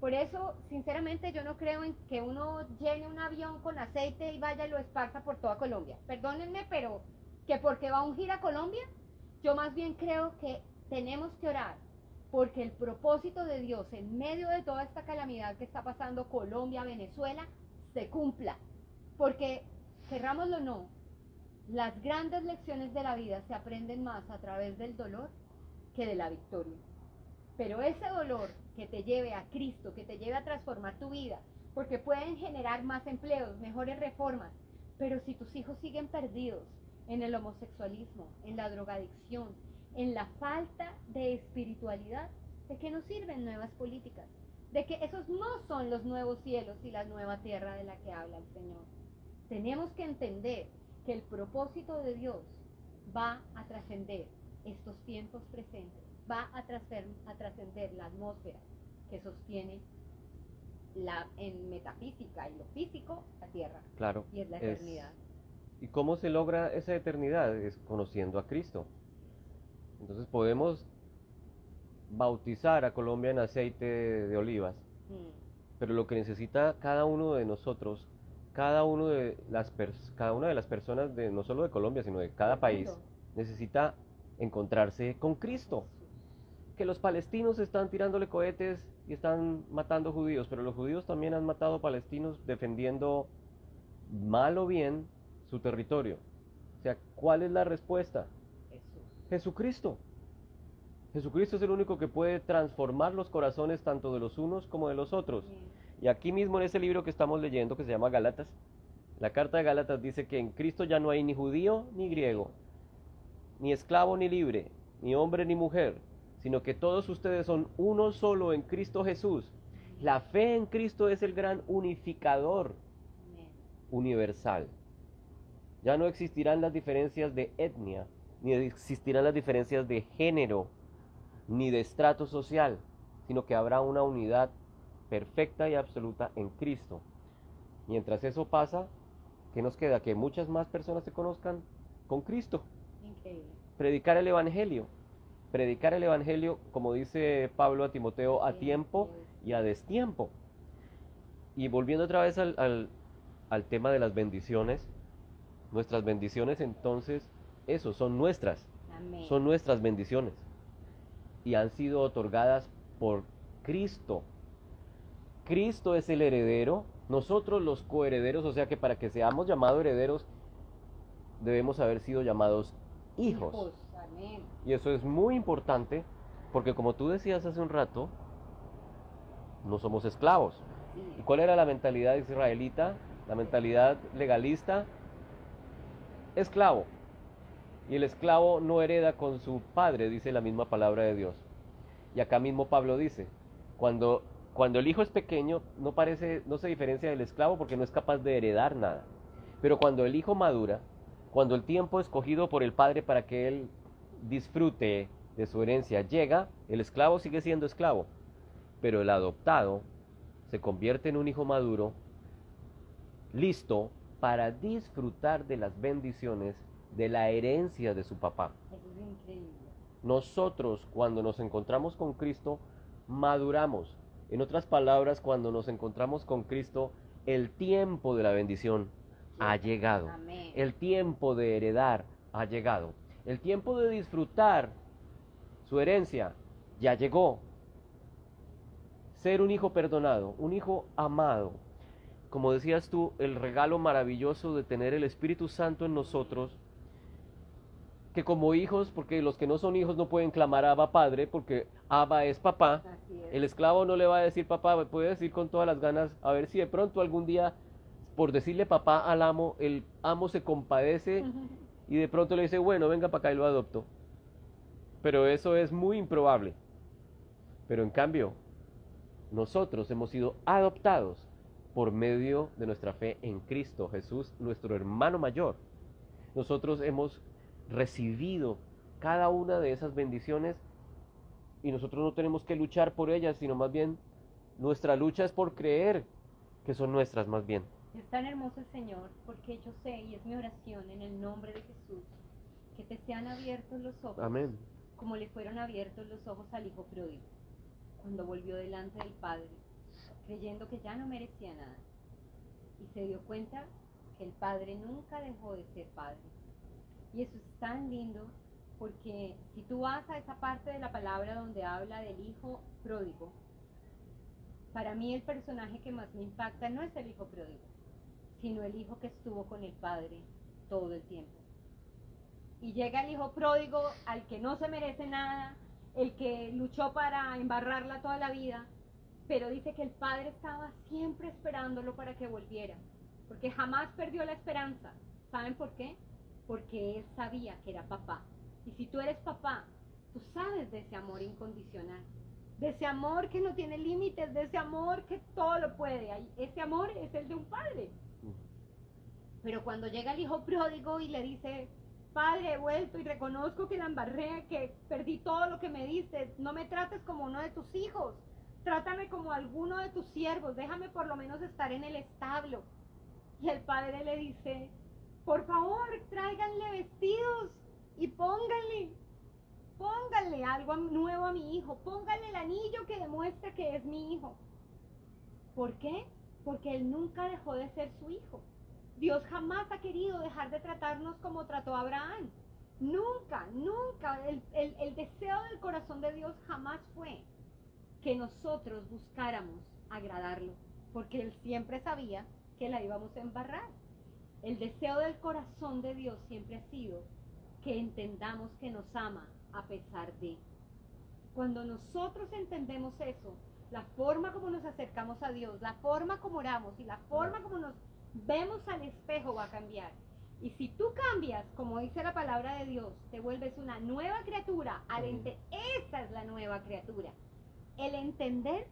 Por eso, sinceramente, yo no creo en que uno llene un avión con aceite y vaya y lo esparza por toda Colombia. Perdónenme, pero que porque va a ungir a Colombia, yo más bien creo que tenemos que orar porque el propósito de Dios en medio de toda esta calamidad que está pasando Colombia, Venezuela, se cumpla. Porque, querrámoslo o no, las grandes lecciones de la vida se aprenden más a través del dolor que de la victoria. Pero ese dolor que te lleve a Cristo, que te lleve a transformar tu vida, porque pueden generar más empleos, mejores reformas, pero si tus hijos siguen perdidos en el homosexualismo, en la drogadicción, en la falta de espiritualidad, ¿de qué nos sirven nuevas políticas? De que esos no son los nuevos cielos y la nueva tierra de la que habla el Señor. Tenemos que entender que el propósito de Dios va a trascender estos tiempos presentes, va a trascender la atmósfera que sostiene en metafísica y lo físico la tierra. Claro. Y es la eternidad. ¿Y cómo se logra esa eternidad? Es conociendo a Cristo. Entonces podemos bautizar a Colombia en aceite de olivas, pero lo que necesita cada uno de nosotros, cada una de las personas, no solo de Colombia, sino de cada país, necesita encontrarse con Cristo. Que los palestinos están tirándole cohetes y están matando judíos, pero los judíos también han matado palestinos defendiendo, mal o bien, su territorio. O sea, ¿cuál es la respuesta? Jesucristo. Jesucristo es el único que puede transformar los corazones tanto de los unos como de los otros. Y aquí mismo en ese libro que estamos leyendo, que se llama Gálatas, la carta de Gálatas dice que en Cristo ya no hay ni judío ni griego, ni esclavo ni libre, ni hombre ni mujer, sino que todos ustedes son uno solo en Cristo Jesús. La fe en Cristo es el gran unificador universal. Ya no existirán las diferencias de etnia, ni existirán las diferencias de género, ni de estrato social, sino que habrá una unidad perfecta y absoluta en Cristo. Mientras eso pasa, ¿qué nos queda? Que muchas más personas se conozcan con Cristo. Increíble. Predicar el Evangelio. Predicar el Evangelio, como dice Pablo a Timoteo, a tiempo y a destiempo. Y volviendo otra vez al tema de las bendiciones, nuestras bendiciones entonces, eso, son nuestras. Amén. Son nuestras bendiciones. Y han sido otorgadas por Cristo. Cristo es el heredero, nosotros los coherederos, o sea que para que seamos llamados herederos, debemos haber sido llamados hijos. Amén. Y eso es muy importante, porque como tú decías hace un rato, no somos esclavos. Sí. ¿Y cuál era la mentalidad israelita? La mentalidad legalista, esclavo. Y el esclavo no hereda con su padre, dice la misma palabra de Dios. Y acá mismo Pablo dice, cuando el hijo es pequeño, no se diferencia del esclavo porque no es capaz de heredar nada. Pero cuando el hijo madura, cuando el tiempo escogido por el padre para que él disfrute de su herencia llega, el esclavo sigue siendo esclavo. Pero el adoptado se convierte en un hijo maduro, listo para disfrutar de las bendiciones de la herencia de su papá. Eso es increíble. Nosotros, cuando nos encontramos con Cristo, maduramos. En otras palabras, cuando nos encontramos con Cristo, el tiempo de la bendición ha llegado. Amén. El tiempo de heredar ha llegado. El tiempo de disfrutar su herencia ya llegó. Ser un hijo perdonado, un hijo amado. Como decías tú, el regalo maravilloso de tener el Espíritu Santo en nosotros, que como hijos, porque los que no son hijos no pueden clamar a Abba Padre, porque Abba es papá. Así es. El esclavo no le va a decir papá, puede decir con todas las ganas, a ver si de pronto algún día, por decirle papá al amo, el amo se compadece y de pronto le dice, bueno, venga para acá y lo adopto. Pero eso es muy improbable. Pero en cambio, nosotros hemos sido adoptados por medio de nuestra fe en Cristo Jesús, nuestro hermano mayor. Nosotros hemos recibido cada una de esas bendiciones y nosotros no tenemos que luchar por ellas, sino más bien nuestra lucha es por creer que son nuestras más bien. Es tan hermoso el Señor, porque yo sé, y es mi oración en el nombre de Jesús, que te sean abiertos los ojos, Amén. como le fueron abiertos los ojos al hijo pródigo, cuando volvió delante del Padre, creyendo que ya no merecía nada, y se dio cuenta que el Padre nunca dejó de ser Padre. Y eso es tan lindo, porque si tú vas a esa parte de la palabra donde habla del hijo pródigo, para mí el personaje que más me impacta no es el hijo pródigo, sino el hijo que estuvo con el Padre todo el tiempo. Y llega el hijo pródigo al que no se merece nada, el que luchó para embarrarla toda la vida, pero dice que el Padre estaba siempre esperándolo para que volviera, porque jamás perdió la esperanza. ¿Saben por qué? Porque él sabía que era papá. Y si tú eres papá, tú sabes de ese amor incondicional, de ese amor que no tiene límites, de ese amor que todo lo puede. Ese amor es el de un padre. Pero cuando llega el hijo pródigo y le dice, Padre, he vuelto y reconozco que la embarré, que perdí todo lo que me diste, no me trates como uno de tus hijos, trátame como alguno de tus siervos, déjame por lo menos estar en el establo. Y el padre le dice, por favor, tráiganle vestidos y pónganle algo nuevo a mi hijo, pónganle el anillo que demuestra que es mi hijo. ¿Por qué? Porque él nunca dejó de ser su hijo. Dios jamás ha querido dejar de tratarnos como trató a Abraham. Nunca, nunca. El deseo del corazón de Dios jamás fue que nosotros buscáramos agradarlo, porque Él siempre sabía que la íbamos a embarrar. El deseo del corazón de Dios siempre ha sido que entendamos que nos ama a pesar de. Cuando nosotros entendemos eso, la forma como nos acercamos a Dios, la forma como oramos y la forma como nos vemos al espejo va a cambiar. Y si tú cambias, como dice la palabra de Dios, te vuelves una nueva criatura. Esa es la nueva criatura. El entender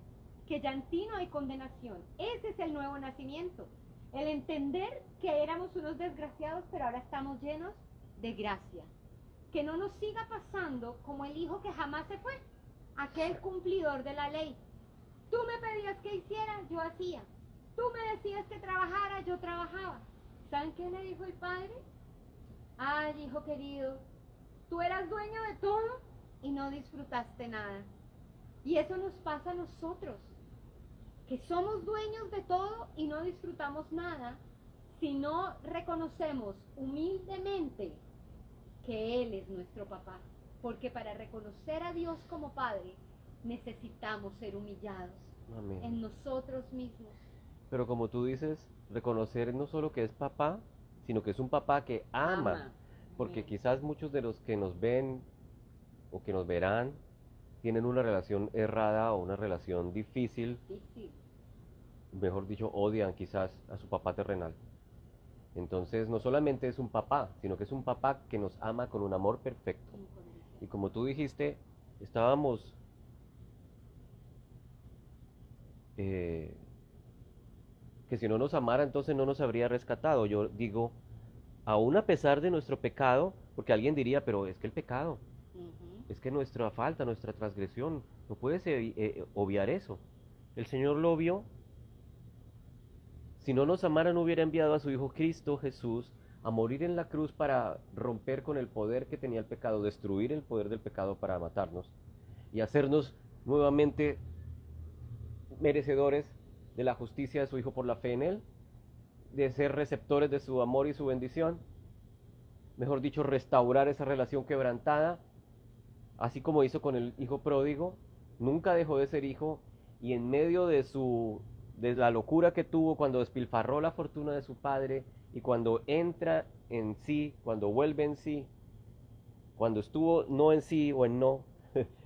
que ya en ti no hay condenación. Ese es el nuevo nacimiento. El entender que éramos unos desgraciados, pero ahora estamos llenos de gracia. Que no nos siga pasando como el hijo que jamás se fue, aquel cumplidor de la ley. Tú me pedías que hiciera, yo hacía. Tú me decías que trabajara, yo trabajaba. ¿Saben qué le dijo el padre? Ay, hijo querido, tú eras dueño de todo y no disfrutaste nada. Y eso nos pasa a nosotros, que somos dueños de todo y no disfrutamos nada si no reconocemos humildemente que Él es nuestro papá. Porque para reconocer a Dios como Padre necesitamos ser humillados Amén. en nosotros mismos. Pero como tú dices, reconocer no solo que es papá, sino que es un papá que ama. Porque Amén. quizás muchos de los que nos ven o que nos verán tienen una relación errada o una relación difícil, Difícil. mejor dicho, odian quizás a su papá terrenal. Entonces no solamente es un papá, sino que es un papá que nos ama con un amor perfecto. Y como tú dijiste, estábamos que si no nos amara entonces no nos habría rescatado. Yo digo, aún a pesar de nuestro pecado, porque alguien diría, pero es que el pecado, es que nuestra falta, nuestra transgresión, no puedes obviar eso. El Señor lo vio. Si no nos amara, no hubiera enviado a su Hijo Cristo Jesús a morir en la cruz para romper con el poder que tenía el pecado, destruir el poder del pecado para matarnos y hacernos nuevamente merecedores de la justicia de su Hijo por la fe en Él, de ser receptores de su amor y su bendición, mejor dicho, restaurar esa relación quebrantada, así como hizo con el Hijo pródigo. Nunca dejó de ser hijo y en medio de la locura que tuvo cuando despilfarró la fortuna de su padre y cuando entra en sí, cuando vuelve en sí, cuando estuvo no en sí o en no,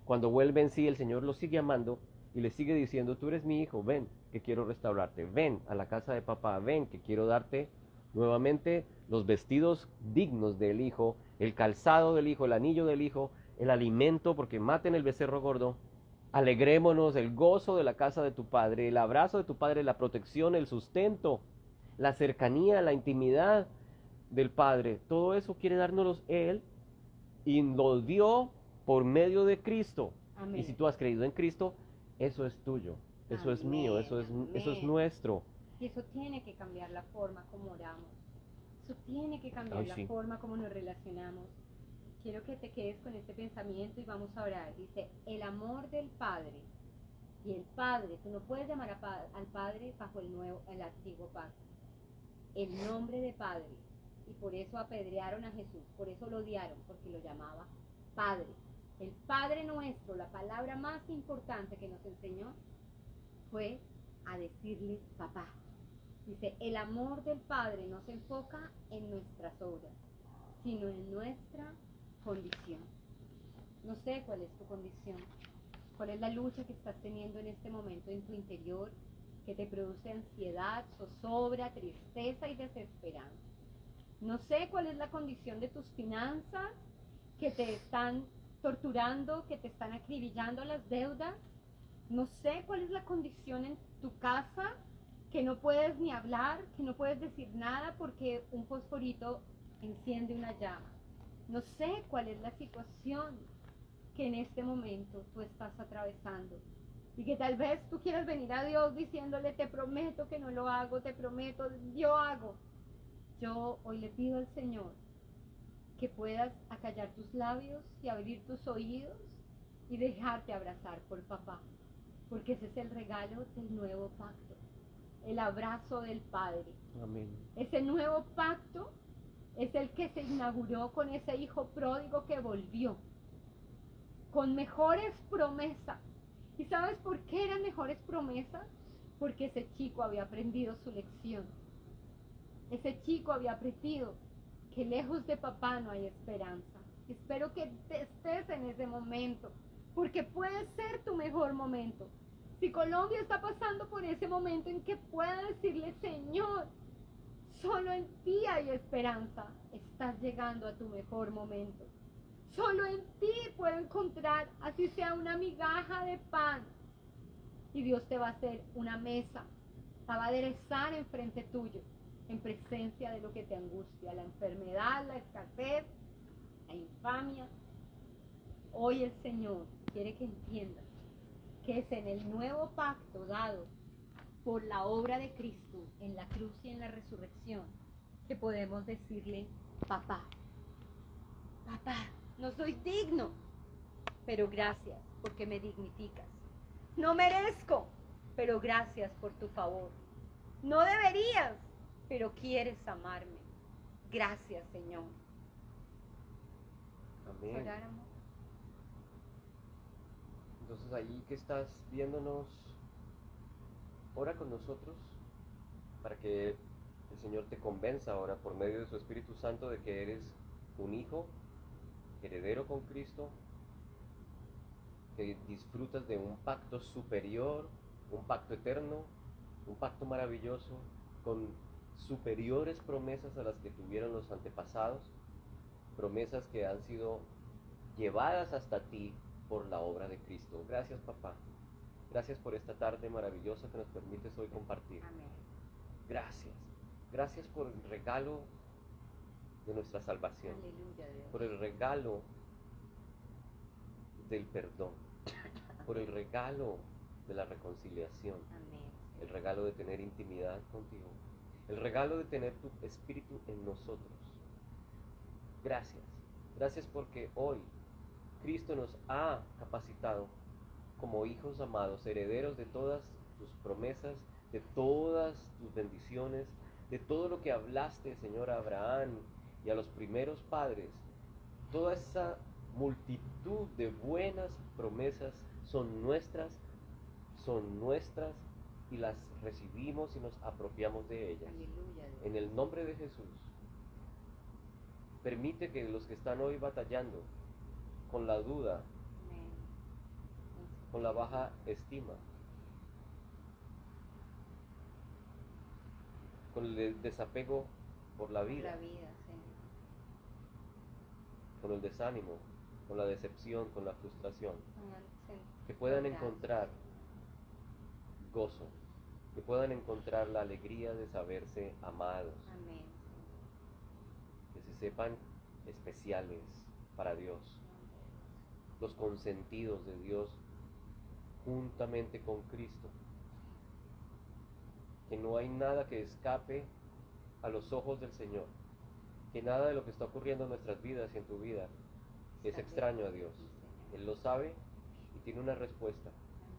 cuando vuelve en sí, el Señor lo sigue amando y le sigue diciendo, tú eres mi hijo, ven, que quiero restaurarte, ven a la casa de papá, ven, que quiero darte nuevamente los vestidos dignos del hijo, el calzado del hijo, el anillo del hijo, el alimento, porque maten el becerro gordo, alegrémonos, el gozo de la casa de tu padre, el abrazo de tu padre, la protección, el sustento, la cercanía, la intimidad del Padre. Todo eso quiere dárnoslos Él y lo dio por medio de Cristo. Amén. Y si tú has creído en Cristo, eso es tuyo, eso es mío, eso es nuestro. Y eso tiene que cambiar la forma como oramos. Eso tiene que cambiar Ay, la sí. forma como nos relacionamos. Quiero que te quedes con este pensamiento y vamos a orar. Dice, el amor del Padre. Y el Padre, tú no puedes llamar al Padre bajo el antiguo pacto. El nombre de Padre. Y por eso apedrearon a Jesús, por eso lo odiaron, porque lo llamaba Padre. El Padre nuestro, la palabra más importante que nos enseñó, fue a decirle papá. Dice, el amor del Padre no se enfoca en nuestras obras, sino en nuestra condición. No sé cuál es tu condición, cuál es la lucha que estás teniendo en este momento en tu interior, que te produce ansiedad, zozobra, tristeza y desesperanza. No sé cuál es la condición de tus finanzas, que te están torturando, que te están acribillando las deudas. No sé cuál es la condición en tu casa, que no puedes ni hablar, que no puedes decir nada porque un fosforito enciende una llama. No sé cuál es la situación que en este momento tú estás atravesando. Y que tal vez tú quieras venir a Dios diciéndole, te prometo que no lo hago, te prometo, yo hago. Yo hoy le pido al Señor que puedas acallar tus labios y abrir tus oídos y dejarte abrazar por papá, porque ese es el regalo del nuevo pacto, el abrazo del Padre. Amén. Ese nuevo pacto es el que se inauguró con ese hijo pródigo que volvió, con mejores promesas. ¿Y sabes por qué eran mejores promesas? Porque ese chico había aprendido su lección. Ese chico había aprendido que lejos de papá no hay esperanza. Espero que estés en ese momento, porque puede ser tu mejor momento. Si Colombia está pasando por ese momento en que pueda decirle, Señor, solo en ti hay esperanza, estás llegando a tu mejor momento. Solo en ti puedo encontrar, así sea una migaja de pan. Y Dios te va a hacer una mesa, la va a aderezar enfrente tuyo, en presencia de lo que te angustia, la enfermedad, la escasez, la infamia. Hoy el Señor quiere que entiendas que es en el nuevo pacto dado por la obra de Cristo en la cruz y en la resurrección que podemos decirle papá. Papá, no soy digno, pero gracias porque me dignificas. No merezco, pero gracias por tu favor. No deberías, pero quieres amarme. Gracias, Señor. Amén. Orar, amor. Entonces ahí que estás viéndonos, ora con nosotros para que el Señor te convenza ahora por medio de su Espíritu Santo de que eres un hijo, heredero con Cristo, que disfrutas de un pacto superior, un pacto eterno, un pacto maravilloso, con superiores promesas a las que tuvieron los antepasados, promesas que han sido llevadas hasta ti por la obra de Cristo. Gracias, papá. Gracias por esta tarde maravillosa que nos permites hoy compartir. Amén. Gracias. Gracias por el regalo de nuestra salvación, Aleluya, Dios. por el regalo del perdón, por el regalo de la reconciliación, Amén. el regalo de tener intimidad contigo, el regalo de tener tu espíritu en nosotros. Gracias. Gracias porque hoy Cristo nos ha capacitado como hijos amados, herederos de todas tus promesas, de todas tus bendiciones, de todo lo que hablaste, Señor, a Abraham y a los primeros padres. Toda esa multitud de buenas promesas son nuestras y las recibimos y nos apropiamos de ellas. Aleluya, Dios. En el nombre de Jesús, permite que los que están hoy batallando con la duda, Amén. con la baja estima, con el desapego por la Por vida, la vida, Señor. con el desánimo, con la decepción, con la frustración, Pongan que puedan gracias. encontrar gozo, que puedan encontrar la alegría de saberse amados, Amén. que se sepan especiales para Dios, los consentidos de Dios juntamente con Cristo, que no hay nada que escape a los ojos del Señor, que nada de lo que está ocurriendo en nuestras vidas y en tu vida es extraño a Dios. Él lo sabe y tiene una respuesta,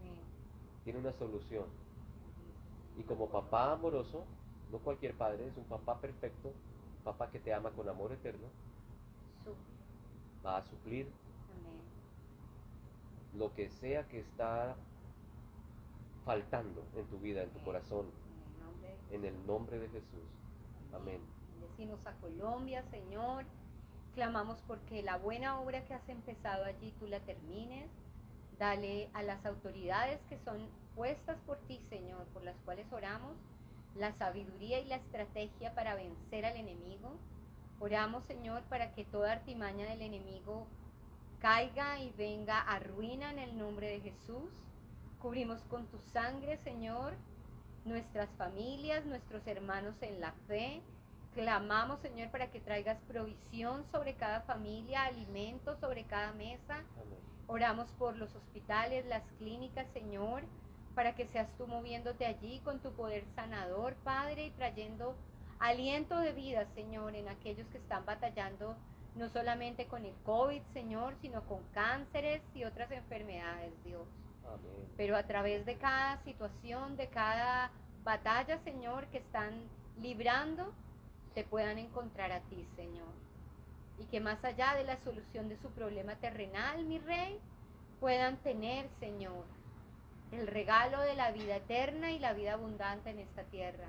Amén. tiene una solución. Y como papá amoroso, no cualquier padre, es un papá perfecto, un papá que te ama con amor eterno, va a suplir Amén. lo que sea que está faltando en tu vida, en tu corazón, En el nombre de en el nombre de Jesús. Amén. Bendecimos a Colombia, Señor. Clamamos porque la buena obra que has empezado allí tú la termines. Dale a las autoridades que son puestas por ti, Señor, por las cuales oramos, la sabiduría y la estrategia para vencer al enemigo. Oramos, Señor, para que toda artimaña del enemigo caiga y venga a ruina en el nombre de Jesús. Cubrimos con tu sangre, Señor, nuestras familias, nuestros hermanos en la fe. Clamamos, Señor, para que traigas provisión sobre cada familia, alimento sobre cada mesa. Amén. Oramos por los hospitales, las clínicas, Señor, para que seas tú moviéndote allí con tu poder sanador, Padre, y trayendo aliento de vida, Señor, en aquellos que están batallando no solamente con el COVID, Señor, sino con cánceres y otras enfermedades, Dios. Amén. Pero a través de cada situación, de cada batalla, Señor, que están librando, te puedan encontrar a ti, Señor. Y que más allá de la solución de su problema terrenal, mi Rey, puedan tener, Señor, el regalo de la vida eterna y la vida abundante en esta tierra.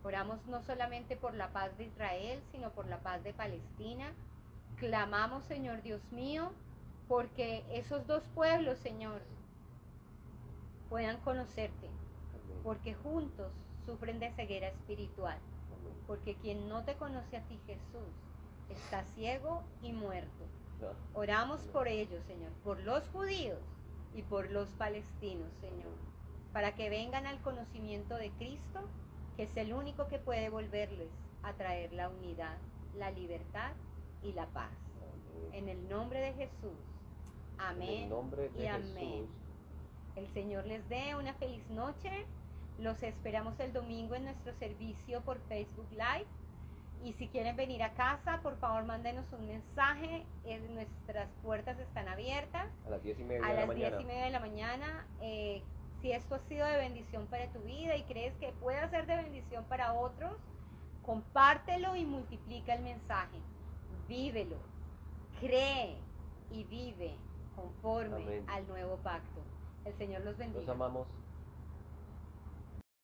Oramos no solamente por la paz de Israel, sino por la paz de Palestina. Clamamos, Señor Dios mío, porque esos dos pueblos, Señor, puedan conocerte, Amén. porque juntos sufren de ceguera espiritual, Amén. porque quien no te conoce a ti, Jesús, está ciego y muerto. Ah, Oramos amén. por ellos, Señor, por los judíos y por los palestinos, Señor, para que vengan al conocimiento de Cristo, que es el único que puede volverles a traer la unidad, la libertad y la paz. Amén. En el nombre de Jesús. Amén. En el nombre de y amén. Jesús. El Señor les dé una feliz noche. Los esperamos el domingo en nuestro servicio por Facebook Live. Y si quieren venir a casa, por favor mándenos un mensaje. Nuestras puertas están abiertas A las 10:30 a de la las mañana. 10:30 de la mañana. Si esto ha sido de bendición para tu vida y crees que puede ser de bendición para otros, compártelo y multiplica el mensaje. Vívelo, cree y vive conforme Amén. al nuevo pacto. El Señor los bendiga. Los amamos.